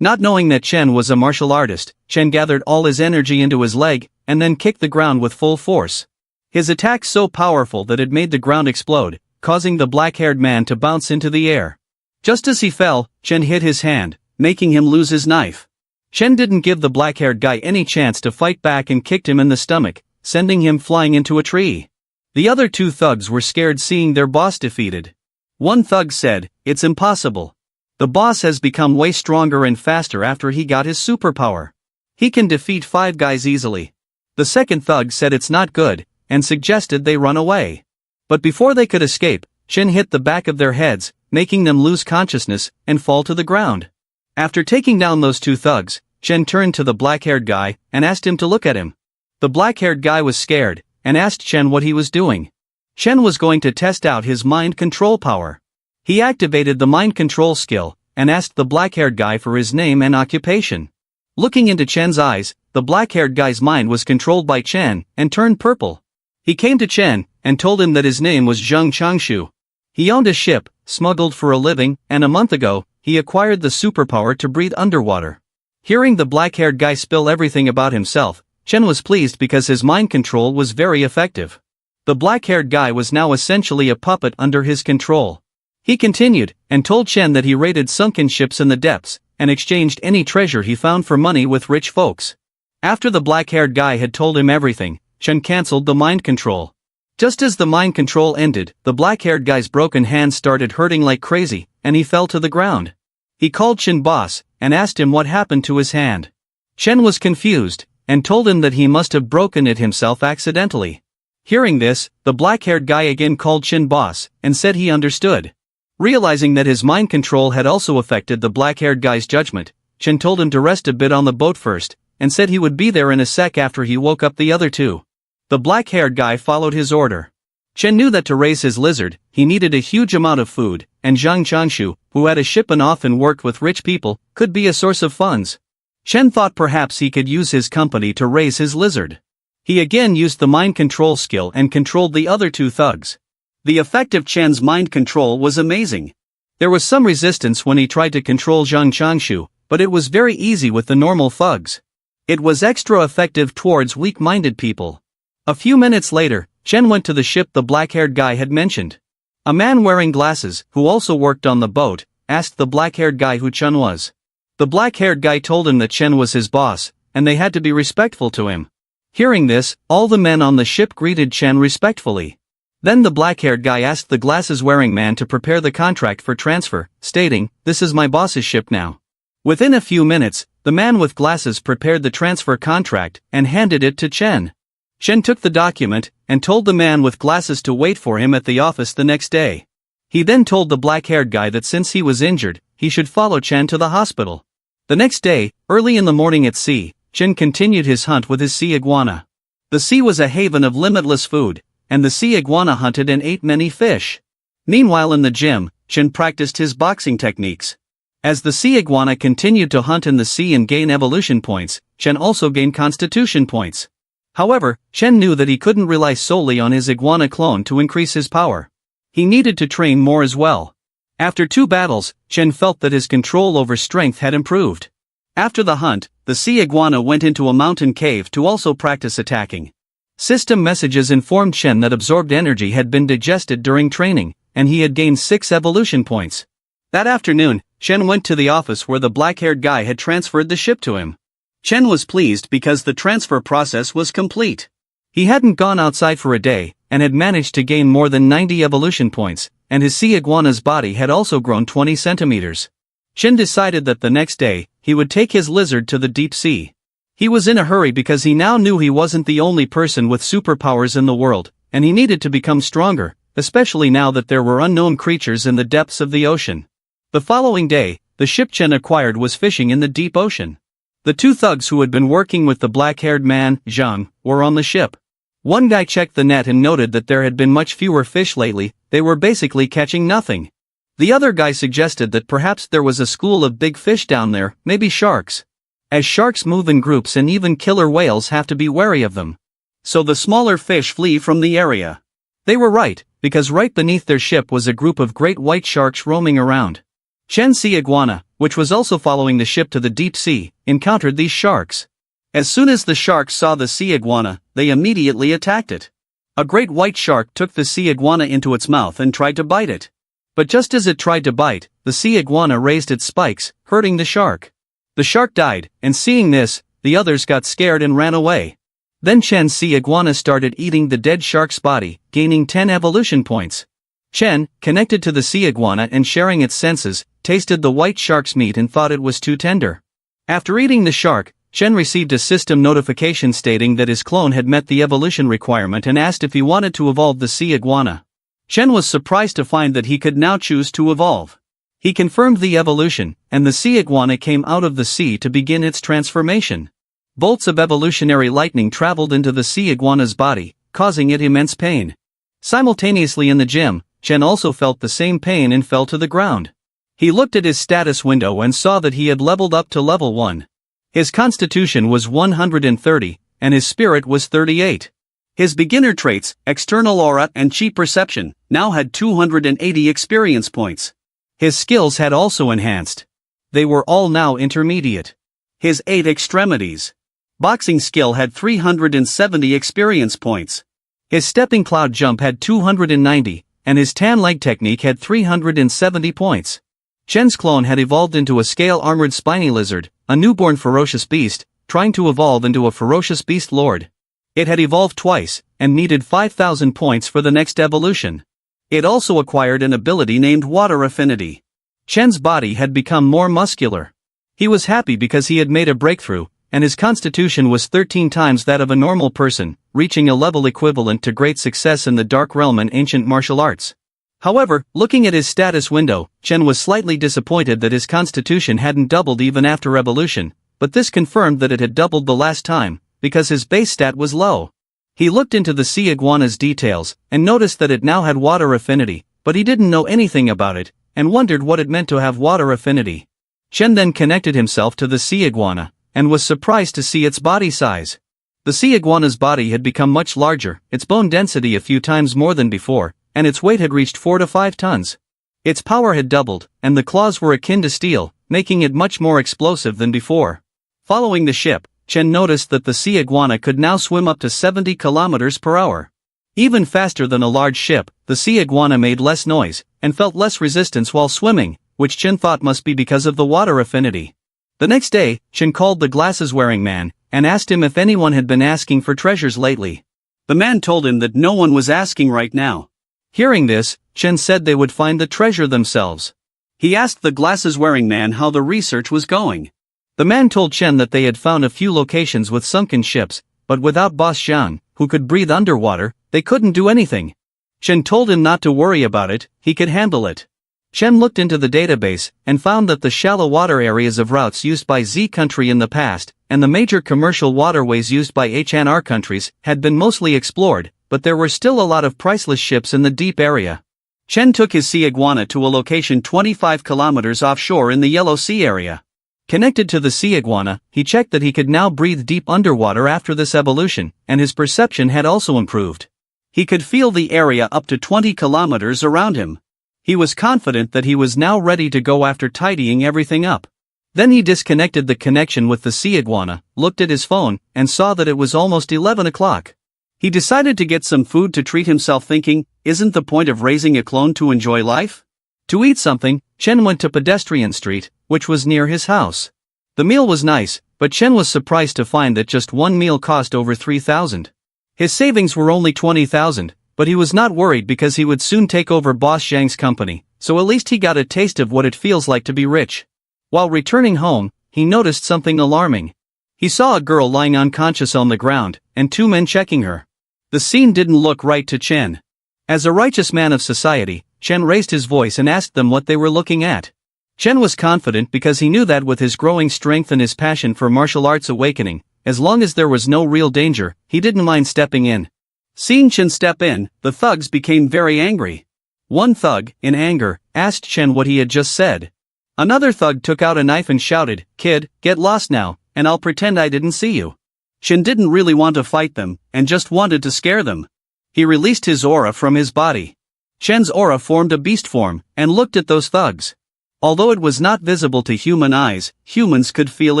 S1: Not knowing that Chen was a martial artist, Chen gathered all his energy into his leg, and then kicked the ground with full force. His attack so powerful that it made the ground explode, causing the black-haired man to bounce into the air. Just as he fell, Chen hit his hand, making him lose his knife. Chen didn't give the black-haired guy any chance to fight back and kicked him in the stomach, sending him flying into a tree. The other 2 thugs were scared seeing their boss defeated. One thug said, "It's impossible. The boss has become way stronger and faster after he got his superpower. He can defeat 5 guys easily." The second thug said it's not good, and suggested they run away. But before they could escape, Chen hit the back of their heads, making them lose consciousness and fall to the ground. After taking down those 2 thugs, Chen turned to the black-haired guy and asked him to look at him. The black-haired guy was scared, and asked Chen what he was doing. Chen was going to test out his mind control power. He activated the mind control skill, and asked the black-haired guy for his name and occupation. Looking into Chen's eyes, the black-haired guy's mind was controlled by Chen, and turned purple. He came to Chen, and told him that his name was Zheng Changshu. He owned a ship, smuggled for a living, and a month ago, he acquired the superpower to breathe underwater. Hearing the black-haired guy spill everything about himself, Chen was pleased because his mind control was very effective. The black-haired guy was now essentially a puppet under his control. He continued, and told Chen that he raided sunken ships in the depths, and exchanged any treasure he found for money with rich folks. After the black-haired guy had told him everything, Chen cancelled the mind control. Just as the mind control ended, the black-haired guy's broken hand started hurting like crazy, and he fell to the ground. He called Chen boss, and asked him what happened to his hand. Chen was confused, and told him that he must have broken it himself accidentally. Hearing this, the black-haired guy again called Chen boss, and said he understood. Realizing that his mind control had also affected the black-haired guy's judgment, Chen told him to rest a bit on the boat first, and said he would be there in a sec after he woke up the other two. The black-haired guy followed his order. Chen knew that to raise his lizard, he needed a huge amount of food, and Zhang Changshu, who had a ship and often worked with rich people, could be a source of funds. Chen thought perhaps he could use his company to raise his lizard. He again used the mind control skill and controlled the other two thugs. The effect of Chen's mind control was amazing. There was some resistance when he tried to control Zhang Changshu, but it was very easy with the normal thugs. It was extra effective towards weak-minded people. A few minutes later, Chen went to the ship the black-haired guy had mentioned. A man wearing glasses, who also worked on the boat, asked the black-haired guy who Chen was. The black-haired guy told him that Chen was his boss, and they had to be respectful to him. Hearing this, all the men on the ship greeted Chen respectfully. Then the black-haired guy asked the glasses-wearing man to prepare the contract for transfer, stating, "This is my boss's ship now." Within a few minutes, the man with glasses prepared the transfer contract and handed it to Chen. Chen took the document and told the man with glasses to wait for him at the office the next day. He then told the black-haired guy that since he was injured, he should follow Chen to the hospital. The next day, early in the morning at sea, Chen continued his hunt with his sea iguana. The sea was a haven of limitless food, and the sea iguana hunted and ate many fish. Meanwhile in the gym, Chen practiced his boxing techniques. As the sea iguana continued to hunt in the sea and gain evolution points, Chen also gained constitution points. However, Chen knew that he couldn't rely solely on his iguana clone to increase his power. He needed to train more as well. After 2 battles, Chen felt that his control over strength had improved. After the hunt, the sea iguana went into a mountain cave to also practice attacking. System messages informed Chen that absorbed energy had been digested during training, and he had gained 6 evolution points. That afternoon, Chen went to the office where the black-haired guy had transferred the ship to him. Chen was pleased because the transfer process was complete. He hadn't gone outside for a day, and had managed to gain more than 90 evolution points, and his sea iguana's body had also grown 20 centimeters. Chen decided that the next day, he would take his lizard to the deep sea. He was in a hurry because he now knew he wasn't the only person with superpowers in the world, and he needed to become stronger, especially now that there were unknown creatures in the depths of the ocean. The following day, the ship Chen acquired was fishing in the deep ocean. The 2 thugs who had been working with the black-haired man, Zhang, were on the ship. One guy checked the net and noted that there had been much fewer fish lately. They were basically catching nothing. The other guy suggested that perhaps there was a school of big fish down there, maybe sharks. As sharks move in groups and even killer whales have to be wary of them. So the smaller fish flee from the area. They were right, because right beneath their ship was a group of great white sharks roaming around. Chen's sea iguana, which was also following the ship to the deep sea, encountered these sharks. As soon as the sharks saw the sea iguana, they immediately attacked it. A great white shark took the sea iguana into its mouth and tried to bite it. But just as it tried to bite, the sea iguana raised its spikes, hurting the shark. The shark died, and seeing this, the others got scared and ran away. Then Chen's sea iguana started eating the dead shark's body, gaining 10 evolution points. Chen, connected to the sea iguana and sharing its senses, tasted the white shark's meat and thought it was too tender. After eating the shark, Chen received a system notification stating that his clone had met the evolution requirement and asked if he wanted to evolve the sea iguana. Chen was surprised to find that he could now choose to evolve. He confirmed the evolution, and the sea iguana came out of the sea to begin its transformation. Bolts of evolutionary lightning traveled into the sea iguana's body, causing it immense pain. Simultaneously in the gym, Chen also felt the same pain and fell to the ground. He looked at his status window and saw that he had leveled up to level 1. His constitution was 130, and his spirit was 38. His beginner traits, external aura and chi perception, now had 280 experience points. His skills had also enhanced. They were all now intermediate. His 8 extremities. Boxing skill had 370 experience points. His stepping cloud jump had 290, and his tan leg technique had 370 points. Chen's clone had evolved into a scale-armored spiny lizard, a newborn ferocious beast, trying to evolve into a ferocious beast lord. It had evolved twice, and needed 5,000 points for the next evolution. It also acquired an ability named Water Affinity. Chen's body had become more muscular. He was happy because he had made a breakthrough, and his constitution was 13 times that of a normal person, reaching a level equivalent to great success in the dark realm and ancient martial arts. However, looking at his status window, Chen was slightly disappointed that his constitution hadn't doubled even after evolution, but this confirmed that it had doubled the last time, because his base stat was low. He looked into the sea iguana's details, and noticed that it now had water affinity, but he didn't know anything about it, and wondered what it meant to have water affinity. Chen then connected himself to the sea iguana, and was surprised to see its body size. The sea iguana's body had become much larger, its bone density a few times more than before, and its weight had reached 4 to 5 tons. Its power had doubled, and the claws were akin to steel, making it much more explosive than before. Following the ship, Chen noticed that the sea iguana could now swim up to 70 kilometers per hour. Even faster than a large ship, the sea iguana made less noise, and felt less resistance while swimming, which Chen thought must be because of the water affinity. The next day, Chen called the glasses-wearing man, and asked him if anyone had been asking for treasures lately. The man told him that no one was asking right now. Hearing this, Chen said they would find the treasure themselves. He asked the glasses-wearing man how the research was going. The man told Chen that they had found a few locations with sunken ships, but without Boss Zhang, who could breathe underwater, they couldn't do anything. Chen told him not to worry about it, he could handle it. Chen looked into the database, and found that the shallow water areas of routes used by Z country in the past, and the major commercial waterways used by HNR countries, had been mostly explored, but there were still a lot of priceless ships in the deep area. Chen took his sea iguana to a location 25 kilometers offshore in the Yellow Sea area. Connected to the sea iguana, he checked that he could now breathe deep underwater after this evolution, and his perception had also improved. He could feel the area up to 20 kilometers around him. He was confident that he was now ready to go after tidying everything up. Then he disconnected the connection with the sea iguana, looked at his phone, and saw that it was almost 11 o'clock. He decided to get some food to treat himself, thinking, isn't the point of raising a clone to enjoy life? To eat something, Chen went to Pedestrian Street, which was near his house. The meal was nice, but Chen was surprised to find that just one meal cost over 3,000. His savings were only 20,000, but he was not worried because he would soon take over Boss Zhang's company, so at least he got a taste of what it feels like to be rich. While returning home, he noticed something alarming. He saw a girl lying unconscious on the ground, and 2 men checking her. The scene didn't look right to Chen. As a righteous man of society, Chen raised his voice and asked them what they were looking at. Chen was confident because he knew that with his growing strength and his passion for martial arts awakening, as long as there was no real danger, he didn't mind stepping in. Seeing Chen step in, the thugs became very angry. One thug, in anger, asked Chen what he had just said. Another thug took out a knife and shouted, "Kid, get lost now, and I'll pretend I didn't see you." Chen didn't really want to fight them, and just wanted to scare them. He released his aura from his body. Chen's aura formed a beast form, and looked at those thugs. Although it was not visible to human eyes, humans could feel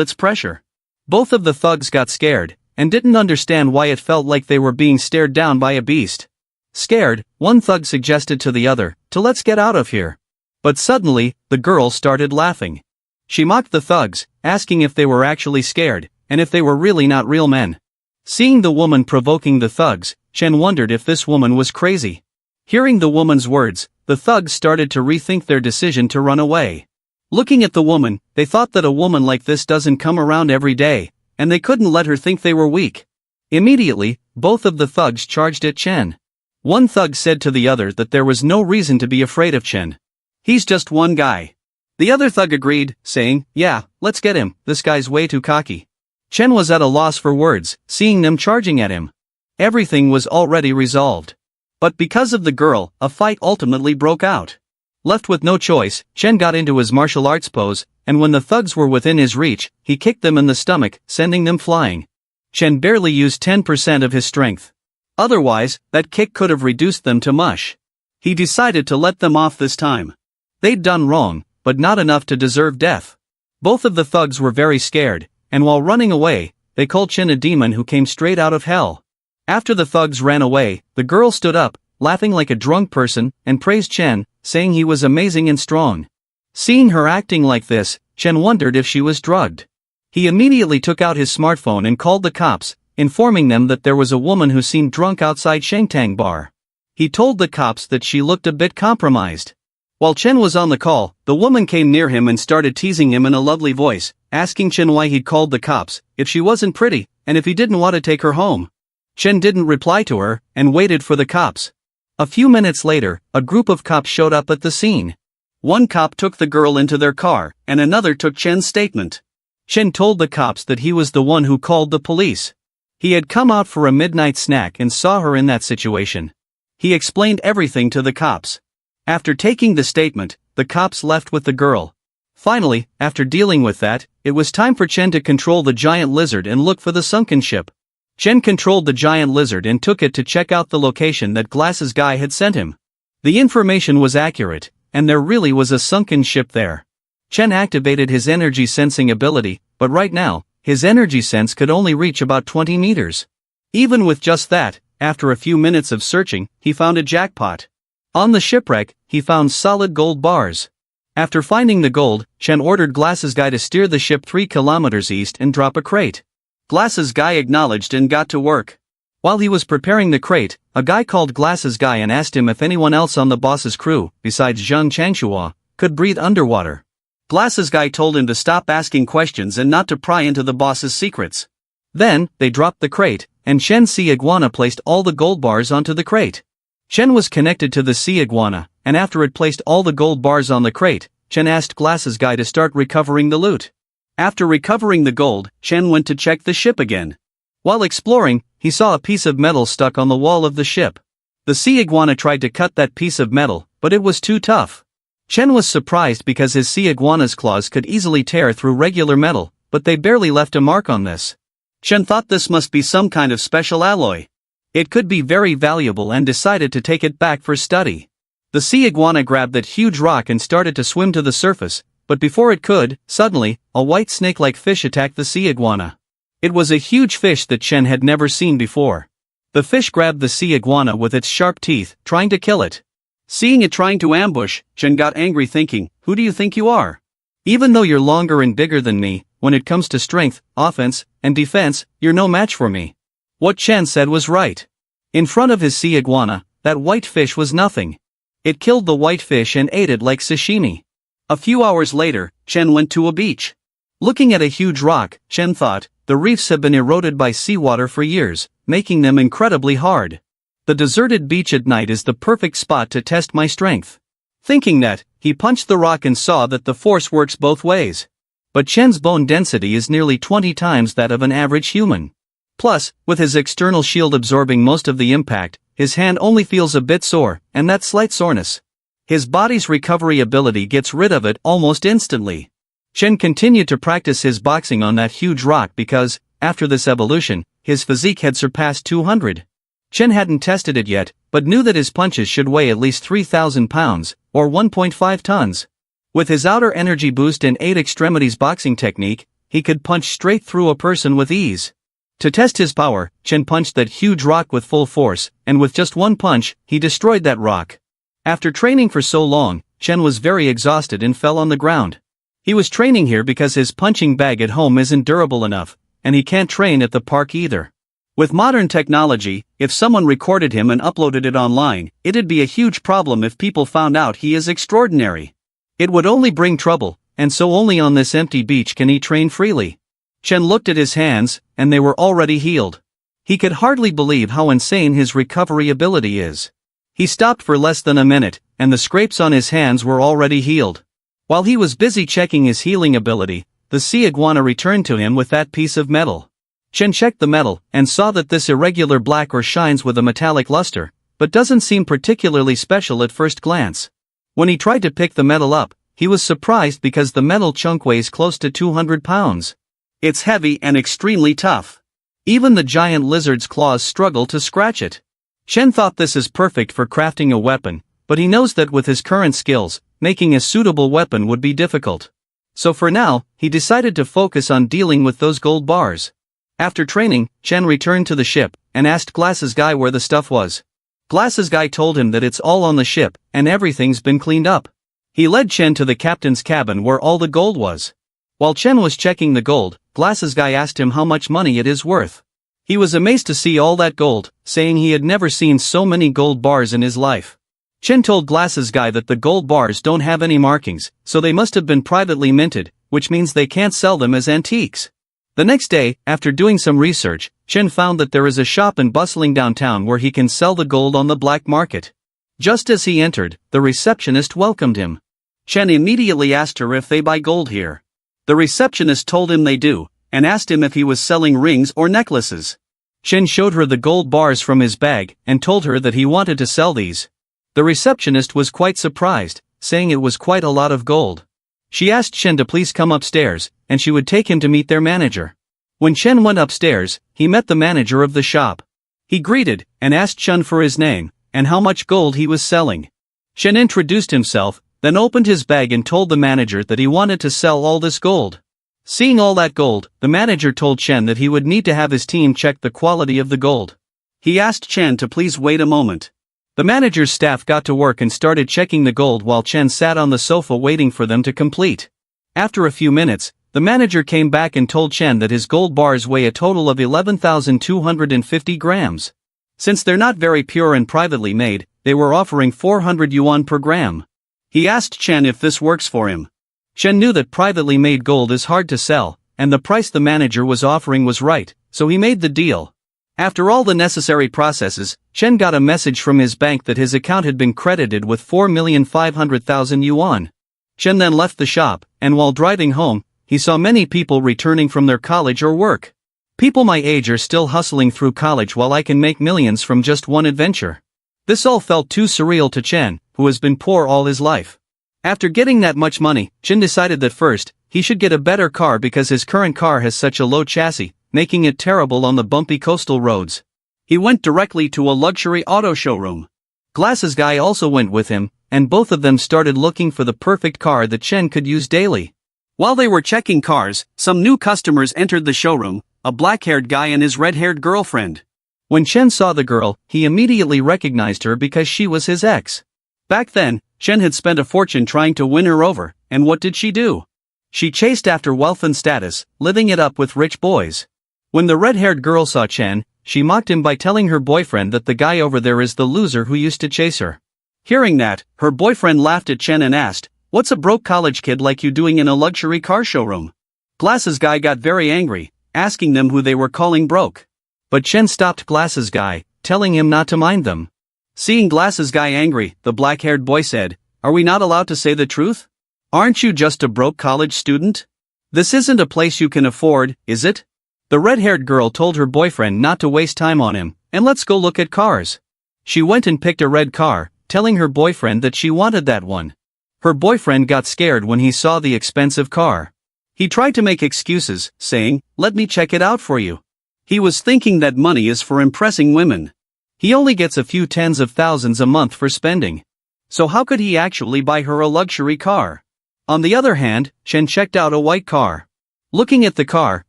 S1: its pressure. Both of the thugs got scared, and didn't understand why it felt like they were being stared down by a beast. Scared, one thug suggested to the other, "Let's get out of here." But suddenly, the girl started laughing. She mocked the thugs, asking if they were actually scared, and if they were really not real men. Seeing the woman provoking the thugs, Chen wondered if this woman was crazy. Hearing the woman's words, the thugs started to rethink their decision to run away. Looking at the woman, they thought that a woman like this doesn't come around every day, and they couldn't let her think they were weak. Immediately, both of the thugs charged at Chen. One thug said to the other that there was no reason to be afraid of Chen. "He's just one guy." The other thug agreed, saying, "Yeah, let's get him, this guy's way too cocky." Chen was at a loss for words, seeing them charging at him. Everything was already resolved. But because of the girl, a fight ultimately broke out. Left with no choice, Chen got into his martial arts pose, and when the thugs were within his reach, he kicked them in the stomach, sending them flying. Chen barely used 10% of his strength. Otherwise, that kick could have reduced them to mush. He decided to let them off this time. They'd done wrong, but not enough to deserve death. Both of the thugs were very scared, and while running away, they called Chen a demon who came straight out of hell. After the thugs ran away, the girl stood up, laughing like a drunk person, and praised Chen, saying he was amazing and strong. Seeing her acting like this, Chen wondered if she was drugged. He immediately took out his smartphone and called the cops, informing them that there was a woman who seemed drunk outside Shangtang bar. He told the cops that she looked a bit compromised. While Chen was on the call, the woman came near him and started teasing him in a lovely voice, asking Chen why he'd called the cops, if she wasn't pretty, and if he didn't want to take her home. Chen didn't reply to her, and waited for the cops. A few minutes later, a group of cops showed up at the scene. One cop took the girl into their car, and another took Chen's statement. Chen told the cops that he was the one who called the police. He had come out for a midnight snack and saw her in that situation. He explained everything to the cops. After taking the statement, the cops left with the girl. Finally, after dealing with that, it was time for Chen to control the giant lizard and look for the sunken ship. Chen controlled the giant lizard and took it to check out the location that Glasses Guy had sent him. The information was accurate, and there really was a sunken ship there. Chen activated his energy sensing ability, but right now, his energy sense could only reach about 20 meters. Even with just that, after a few minutes of searching, he found a jackpot. On the shipwreck, he found solid gold bars. After finding the gold, Chen ordered Glasses Guy to steer the ship 3 kilometers east and drop a crate. Glasses Guy acknowledged and got to work. While he was preparing the crate, a guy called Glasses Guy and asked him if anyone else on the boss's crew, besides Zhang Changshua, could breathe underwater. Glasses Guy told him to stop asking questions and not to pry into the boss's secrets. Then, they dropped the crate, and Chen Sea Iguana placed all the gold bars onto the crate. Chen was connected to the Sea Iguana, and after it placed all the gold bars on the crate, Chen asked Glasses Guy to start recovering the loot. After recovering the gold, Chen went to check the ship again. While exploring, he saw a piece of metal stuck on the wall of the ship. The Sea Iguana tried to cut that piece of metal, but it was too tough. Chen was surprised because his Sea Iguana's claws could easily tear through regular metal, but they barely left a mark on this. Chen thought this must be some kind of special alloy. It could be very valuable and decided to take it back for study. The Sea Iguana grabbed that huge rock and started to swim to the surface, but before it could, suddenly, a white snake-like fish attacked the Sea Iguana. It was a huge fish that Chen had never seen before. The fish grabbed the Sea Iguana with its sharp teeth, trying to kill it. Seeing it trying to ambush, Chen got angry thinking, "Who do you think you are? Even though you're longer and bigger than me, when it comes to strength, offense, and defense, you're no match for me." What Chen said was right. In front of his Sea Iguana, that white fish was nothing. It killed the white fish and ate it like sashimi. A few hours later, Chen went to a beach. Looking at a huge rock, Chen thought, the reefs have been eroded by seawater for years, making them incredibly hard. The deserted beach at night is the perfect spot to test my strength. Thinking that, he punched the rock and saw that the force works both ways. But Chen's bone density is nearly 20 times that of an average human. Plus, with his external shield absorbing most of the impact, his hand only feels a bit sore, and that slight soreness. His body's recovery ability gets rid of it almost instantly. Chen continued to practice his boxing on that huge rock because, after this evolution, his physique had surpassed 200. Chen hadn't tested it yet, but knew that his punches should weigh at least 3,000 pounds, or 1.5 tons. With his outer energy boost and 8 extremities boxing technique, he could punch straight through a person with ease. To test his power, Chen punched that huge rock with full force, and with just one punch, he destroyed that rock. After training for so long, Chen was very exhausted and fell on the ground. He was training here because his punching bag at home isn't durable enough, and he can't train at the park either. With modern technology, if someone recorded him and uploaded it online, it'd be a huge problem if people found out he is extraordinary. It would only bring trouble, and so only on this empty beach can he train freely. Chen looked at his hands, and they were already healed. He could hardly believe how insane his recovery ability is. He stopped for less than a minute, and the scrapes on his hands were already healed. While he was busy checking his healing ability, the Sea Iguana returned to him with that piece of metal. Chen checked the metal, and saw that this irregular black ore shines with a metallic luster, but doesn't seem particularly special at first glance. When he tried to pick the metal up, he was surprised because the metal chunk weighs close to 200 pounds. It's heavy and extremely tough. Even the giant lizard's claws struggle to scratch it. Chen thought this is perfect for crafting a weapon, but he knows that with his current skills, making a suitable weapon would be difficult. So for now, he decided to focus on dealing with those gold bars. After training, Chen returned to the ship, and asked Glasses Guy where the stuff was. Glasses Guy told him that it's all on the ship, and everything's been cleaned up. He led Chen to the captain's cabin where all the gold was. While Chen was checking the gold, Glasses Guy asked him how much money it is worth. He was amazed to see all that gold, saying he had never seen so many gold bars in his life. Chen told Glasses Guy that the gold bars don't have any markings, so they must have been privately minted, which means they can't sell them as antiques. The next day, after doing some research, Chen found that there is a shop in bustling downtown where he can sell the gold on the black market. Just as he entered, the receptionist welcomed him. Chen immediately asked her if they buy gold here. The receptionist told him they do, and asked him if he was selling rings or necklaces. Chen showed her the gold bars from his bag and told her that he wanted to sell these. The receptionist was quite surprised, saying it was quite a lot of gold. She asked Chen to please come upstairs, and she would take him to meet their manager. When Chen went upstairs, he met the manager of the shop. He greeted and asked Chen for his name and how much gold he was selling. Chen introduced himself, then opened his bag and told the manager that he wanted to sell all this gold. Seeing all that gold, the manager told Chen that he would need to have his team check the quality of the gold. He asked Chen to please wait a moment. The manager's staff got to work and started checking the gold while Chen sat on the sofa waiting for them to complete. After a few minutes, the manager came back and told Chen that his gold bars weigh a total of 11,250 grams. Since they're not very pure and privately made, they were offering 400 yuan per gram. He asked Chen if this works for him. Chen knew that privately made gold is hard to sell, and the price the manager was offering was right, so he made the deal. After all the necessary processes, Chen got a message from his bank that his account had been credited with 4,500,000 yuan. Chen then left the shop, and while driving home, he saw many people returning from their college or work. People my age are still hustling through college while I can make millions from just one adventure. This all felt too surreal to Chen, who has been poor all his life. After getting that much money, Chen decided that first, he should get a better car because his current car has such a low chassis, making it terrible on the bumpy coastal roads. He went directly to a luxury auto showroom. Glasses Guy also went with him, and both of them started looking for the perfect car that Chen could use daily. While they were checking cars, some new customers entered the showroom, a black-haired guy and his red-haired girlfriend. When Chen saw the girl, he immediately recognized her because she was his ex. Back then, Chen had spent a fortune trying to win her over, and what did she do? She chased after wealth and status, living it up with rich boys. When the red-haired girl saw Chen, she mocked him by telling her boyfriend that the guy over there is the loser who used to chase her. Hearing that, her boyfriend laughed at Chen and asked, "What's a broke college kid like you doing in a luxury car showroom?" Glasses Guy got very angry, asking them who they were calling broke. But Chen stopped Glasses Guy, telling him not to mind them. Seeing Glasses Guy angry, the black-haired boy said, "Are we not allowed to say the truth? Aren't you just a broke college student? This isn't a place you can afford, is it?" The red-haired girl told her boyfriend not to waste time on him, and let's go look at cars. She went and picked a red car, telling her boyfriend that she wanted that one. Her boyfriend got scared when he saw the expensive car. He tried to make excuses, saying, "Let me check it out for you." He was thinking that money is for impressing women. He only gets a few tens of thousands a month for spending. So how could he actually buy her a luxury car? On the other hand, Chen checked out a white car. Looking at the car,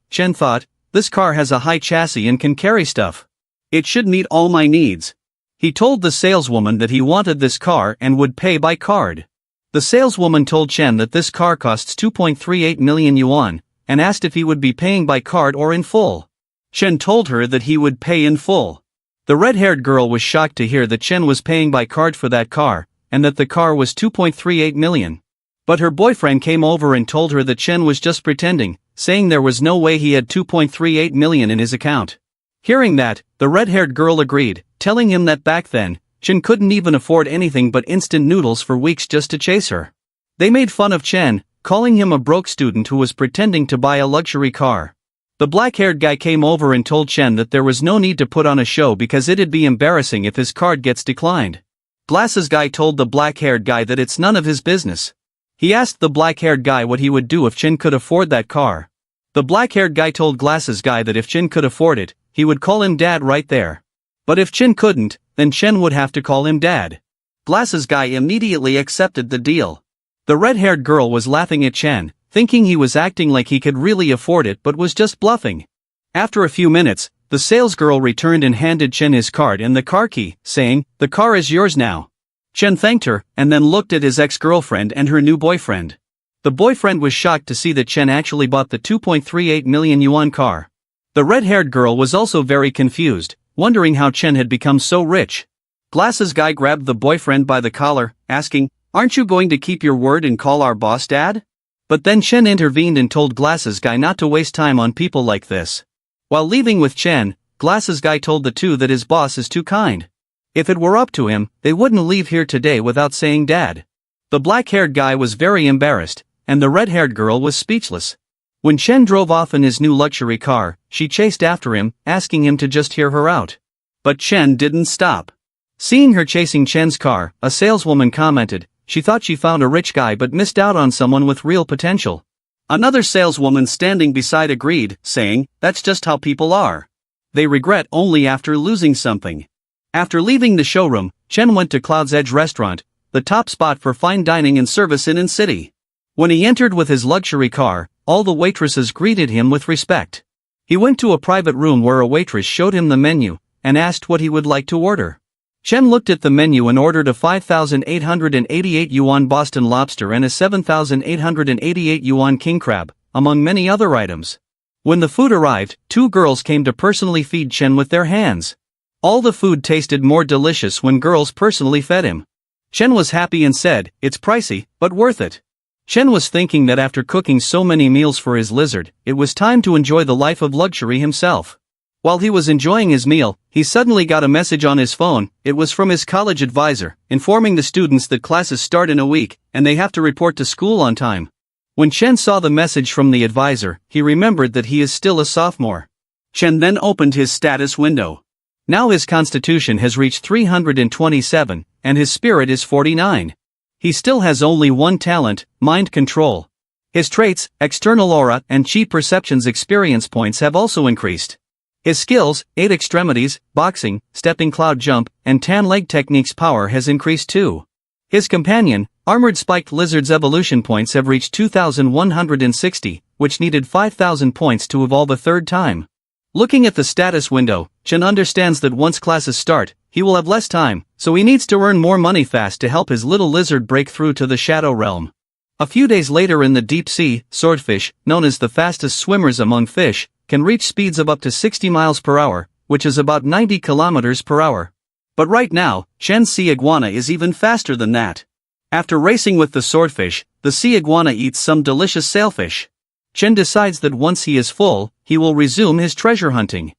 S1: Chen thought, "This car has a high chassis and can carry stuff. It should meet all my needs." He told the saleswoman that he wanted this car and would pay by card. The saleswoman told Chen that this car costs 2.38 million yuan, and asked if he would be paying by card or in full. Chen told her that he would pay in full. The red-haired girl was shocked to hear that Chen was paying by card for that car, and that the car was 2.38 million. But her boyfriend came over and told her that Chen was just pretending, saying there was no way he had 2.38 million in his account. Hearing that, the red-haired girl agreed, telling him that back then, Chen couldn't even afford anything but instant noodles for weeks just to chase her. They made fun of Chen, calling him a broke student who was pretending to buy a luxury car. The black-haired guy came over and told Chen that there was no need to put on a show because it'd be embarrassing if his card gets declined. Glasses Guy told the black-haired guy that it's none of his business. He asked the black-haired guy what he would do if Chen could afford that car. The black-haired guy told Glasses Guy that if Chen could afford it, he would call him Dad right there. But if Chen couldn't, then Chen would have to call him Dad. Glasses Guy immediately accepted the deal. The red-haired girl was laughing at Chen, thinking he was acting like he could really afford it but was just bluffing. After a few minutes, the salesgirl returned and handed Chen his card and the car key, saying, "The car is yours now." Chen thanked her, and then looked at his ex-girlfriend and her new boyfriend. The boyfriend was shocked to see that Chen actually bought the 2.38 million yuan car. The red-haired girl was also very confused, wondering how Chen had become so rich. Glasses Guy grabbed the boyfriend by the collar, asking, "Aren't you going to keep your word and call our boss Dad?" But then Chen intervened and told Glasses Guy not to waste time on people like this. While leaving with Chen, Glasses Guy told the two that his boss is too kind. If it were up to him, they wouldn't leave here today without saying dad. The black-haired guy was very embarrassed, and the red-haired girl was speechless. When Chen drove off in his new luxury car, she chased after him, asking him to just hear her out. But Chen didn't stop. Seeing her chasing Chen's car, a saleswoman commented, she thought she found a rich guy but missed out on someone with real potential. Another saleswoman standing beside agreed, saying, that's just how people are. They regret only after losing something. After leaving the showroom, Chen went to Cloud's Edge restaurant, the top spot for fine dining and service in City. When he entered with his luxury car, all the waitresses greeted him with respect. He went to a private room where a waitress showed him the menu, and asked what he would like to order. Chen looked at the menu and ordered a 5,888 yuan Boston lobster and a 7,888 yuan king crab, among many other items. When the food arrived, two girls came to personally feed Chen with their hands. All the food tasted more delicious when girls personally fed him. Chen was happy and said, it's pricey, but worth it. Chen was thinking that after cooking so many meals for his lizard, it was time to enjoy the life of luxury himself. While he was enjoying his meal, he suddenly got a message on his phone. It was from his college advisor, informing the students that classes start in a week, and they have to report to school on time. When Chen saw the message from the advisor, he remembered that he is still a sophomore. Chen then opened his status window. Now his constitution has reached 327, and his spirit is 49. He still has only one talent, mind control. His traits, external aura and chi perceptions experience points have also increased. His skills, 8 extremities, boxing, stepping cloud jump, and tan leg techniques power has increased too. His companion, armored spiked lizard's evolution points have reached 2,160, which needed 5,000 points to evolve a third time. Looking at the status window, Chen understands that once classes start, he will have less time, so he needs to earn more money fast to help his little lizard break through to the shadow realm. A few days later in the deep sea, swordfish, known as the fastest swimmers among fish, can reach speeds of up to 60 miles per hour, which is about 90 kilometers per hour. But right now, Chen's sea iguana is even faster than that. After racing with the swordfish, the sea iguana eats some delicious sailfish. Chen decides that once he is full, he will resume his treasure hunting.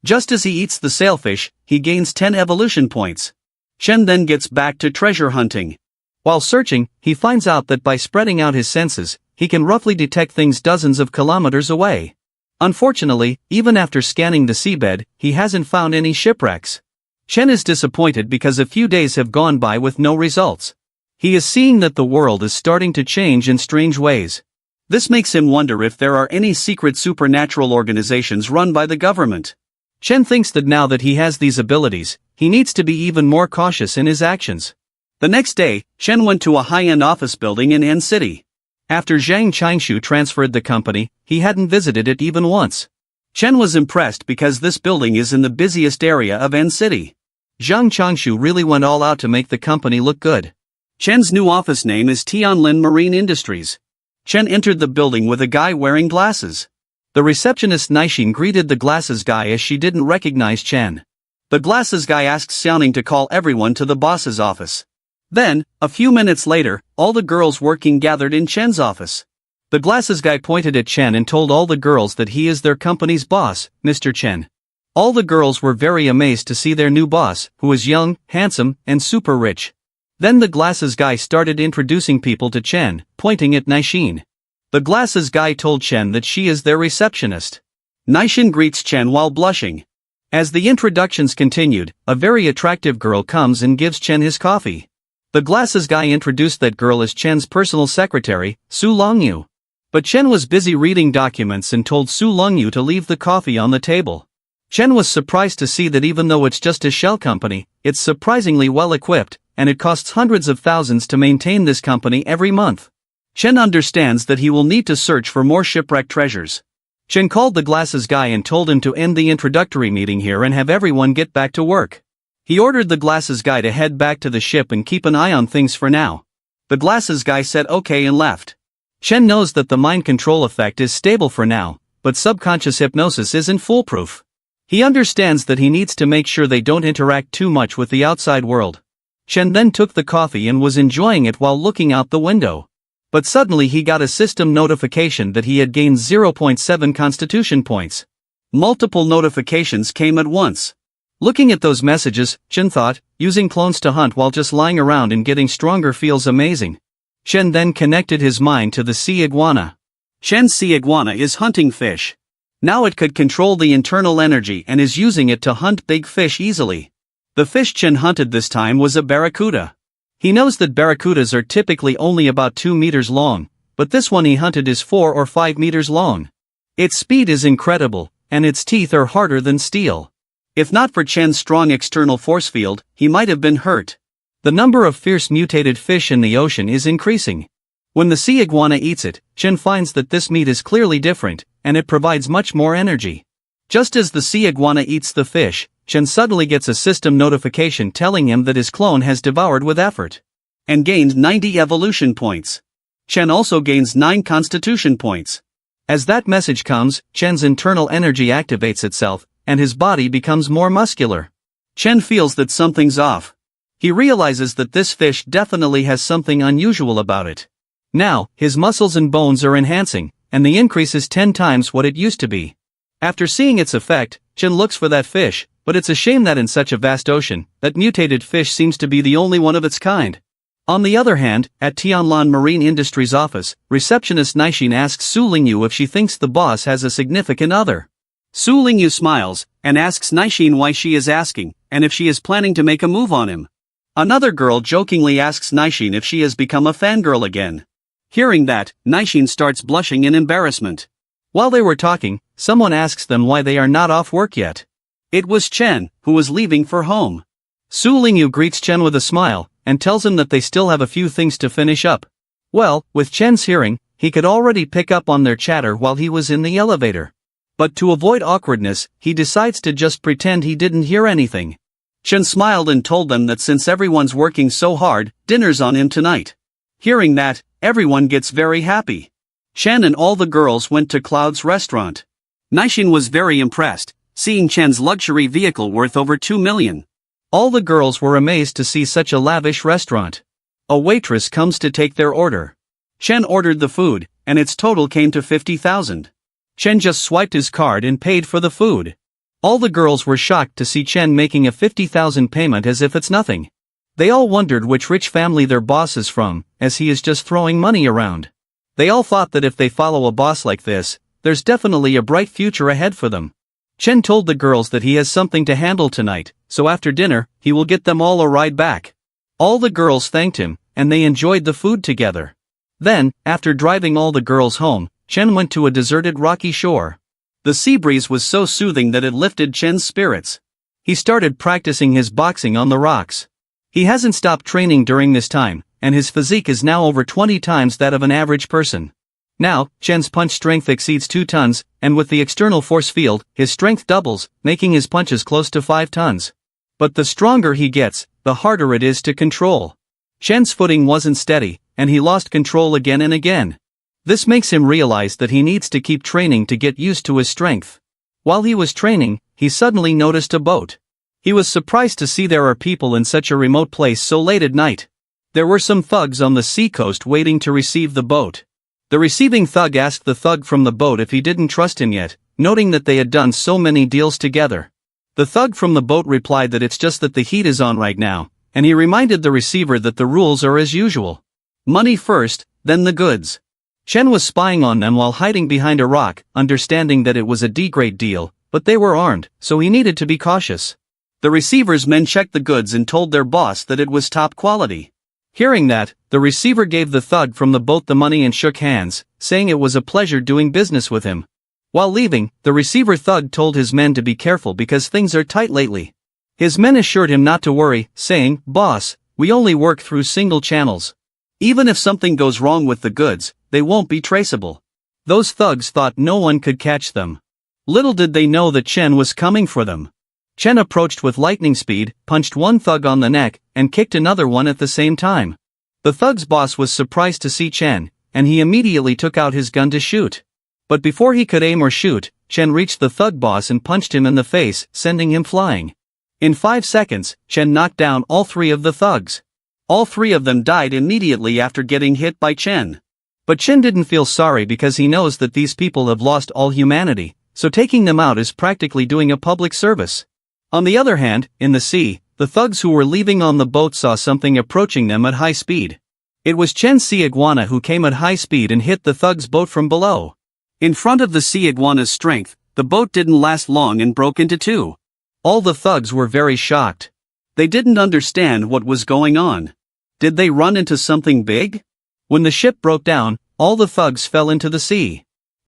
S1: Just as he eats the sailfish, he gains 10 evolution points. Chen then gets back to treasure hunting. While searching, he finds out that by spreading out his senses, he can roughly detect things dozens of kilometers away. Unfortunately, even after scanning the seabed, he hasn't found any shipwrecks. Chen is disappointed because a few days have gone by with no results. He is seeing that the world is starting to change in strange ways. This makes him wonder if there are any secret supernatural organizations run by the government. Chen thinks that now that he has these abilities, he needs to be even more cautious in his actions. The next day, Chen went to a high-end office building in City. After Zhang Qingshu transferred the company, he hadn't visited it even once. Chen was impressed because this building is in the busiest area of City. Zhang Qingshu really went all out to make the company look good. Chen's new office name is Tianlin Marine Industries. Chen entered the building with a guy wearing glasses. The receptionist Naixin greeted the glasses guy as she didn't recognize Chen. The glasses guy asked Xiaoning to call everyone to the boss's office. Then, a few minutes later, all the girls working gathered in Chen's office. The glasses guy pointed at Chen and told all the girls that he is their company's boss, Mr. Chen. All the girls were very amazed to see their new boss, who was young, handsome, and super rich. Then the glasses guy started introducing people to Chen, pointing at Naixin. The glasses guy told Chen that she is their receptionist. Naixin greets Chen while blushing. As the introductions continued, a very attractive girl comes and gives Chen his coffee. The glasses guy introduced that girl as Chen's personal secretary, Su Longyu. But Chen was busy reading documents and told Su Longyu to leave the coffee on the table. Chen was surprised to see that even though it's just a shell company, it's surprisingly well equipped, and it costs hundreds of thousands to maintain this company every month. Chen understands that he will need to search for more shipwrecked treasures. Chen called the glasses guy and told him to end the introductory meeting here and have everyone get back to work. He ordered the glasses guy to head back to the ship and keep an eye on things for now. The glasses guy said okay and left. Chen knows that the mind control effect is stable for now, but subconscious hypnosis isn't foolproof. He understands that he needs to make sure they don't interact too much with the outside world. Chen then took the coffee and was enjoying it while looking out the window. But suddenly he got a system notification that he had gained 0.7 constitution points. Multiple notifications came at once. Looking at those messages, Chen thought, using clones to hunt while just lying around and getting stronger feels amazing. Chen then connected his mind to the sea iguana. Chen's sea iguana is hunting fish. Now it could control the internal energy and is using it to hunt big fish easily. The fish Chen hunted this time was a barracuda. He knows that barracudas are typically only about 2 meters long, but this one he hunted is 4 or 5 meters long. Its speed is incredible, and its teeth are harder than steel. If not for Chen's strong external force field, he might have been hurt. The number of fierce mutated fish in the ocean is increasing. When the sea iguana eats it, Chen finds that this meat is clearly different, and it provides much more energy. Just as the sea iguana eats the fish, Chen suddenly gets a system notification telling him that his clone has devoured with effort and gained 90 evolution points. Chen also gains 9 constitution points. As that message comes, Chen's internal energy activates itself, and his body becomes more muscular. Chen feels that something's off. He realizes that this fish definitely has something unusual about it. Now, his muscles and bones are enhancing, and the increase is 10 times what it used to be. After seeing its effect, Chen looks for that fish, but it's a shame that in such a vast ocean, that mutated fish seems to be the only one of its kind. On the other hand, at Tianlan Marine Industries office, receptionist Naixin asks Su Lingyu if she thinks the boss has a significant other. Su Lingyu smiles, and asks Naixin why she is asking, and if she is planning to make a move on him. Another girl jokingly asks Naixin if she has become a fangirl again. Hearing that, Naixin starts blushing in embarrassment. While they were talking, someone asks them why they are not off work yet. It was Chen, who was leaving for home. Su Lingyu greets Chen with a smile, and tells him that they still have a few things to finish up. Well, with Chen's hearing, he could already pick up on their chatter while he was in the elevator. But to avoid awkwardness, he decides to just pretend he didn't hear anything. Chen smiled and told them that since everyone's working so hard, dinner's on him tonight. Hearing that, everyone gets very happy. Chen and all the girls went to Cloud's restaurant. Naixin was very impressed, seeing Chen's luxury vehicle worth over 2 million. All the girls were amazed to see such a lavish restaurant. A waitress comes to take their order. Chen ordered the food, and its total came to 50,000. Chen just swiped his card and paid for the food. All the girls were shocked to see Chen making a 50,000 payment as if it's nothing. They all wondered which rich family their boss is from, as he is just throwing money around. They all thought that if they follow a boss like this, there's definitely a bright future ahead for them. Chen told the girls that he has something to handle tonight, so after dinner, he will get them all a ride back. All the girls thanked him, and they enjoyed the food together. Then, after driving all the girls home, Chen went to a deserted rocky shore. The sea breeze was so soothing that it lifted Chen's spirits. He started practicing his boxing on the rocks. He hasn't stopped training during this time, and his physique is now over 20 times that of an average person. Now, Chen's punch strength exceeds 2 tons, and with the external force field, his strength doubles, making his punches close to 5 tons. But the stronger he gets, the harder it is to control. Chen's footing wasn't steady, and he lost control again and again. This makes him realize that he needs to keep training to get used to his strength. While he was training, he suddenly noticed a boat. He was surprised to see there are people in such a remote place so late at night. There were some thugs on the seacoast waiting to receive the boat. The receiving thug asked the thug from the boat if he didn't trust him yet, noting that they had done so many deals together. The thug from the boat replied that it's just that the heat is on right now, and he reminded the receiver that the rules are as usual. Money first, then the goods. Chen was spying on them while hiding behind a rock, understanding that it was a D-grade deal, but they were armed, so he needed to be cautious. The receiver's men checked the goods and told their boss that it was top quality. Hearing that, the receiver gave the thug from the boat the money and shook hands, saying it was a pleasure doing business with him. While leaving, the receiver thug told his men to be careful because things are tight lately. His men assured him not to worry, saying, "Boss, we only work through single channels. Even if something goes wrong with the goods, they won't be traceable." Those thugs thought no one could catch them. Little did they know that Chen was coming for them. Chen approached with lightning speed, punched one thug on the neck, and kicked another one at the same time. The thug's boss was surprised to see Chen, and he immediately took out his gun to shoot. But before he could aim or shoot, Chen reached the thug boss and punched him in the face, sending him flying. In 5 seconds, Chen knocked down all 3 of the thugs. All 3 of them died immediately after getting hit by Chen. But Chin didn't feel sorry because he knows that these people have lost all humanity, so taking them out is practically doing a public service. On the other hand, in the sea, the thugs who were leaving on the boat saw something approaching them at high speed. It was Chen's sea iguana who came at high speed and hit the thug's boat from below. In front of the sea iguana's strength, the boat didn't last long and broke into two. All the thugs were very shocked. They didn't understand what was going on. Did they run into something big? When the ship broke down, all the thugs fell into the sea.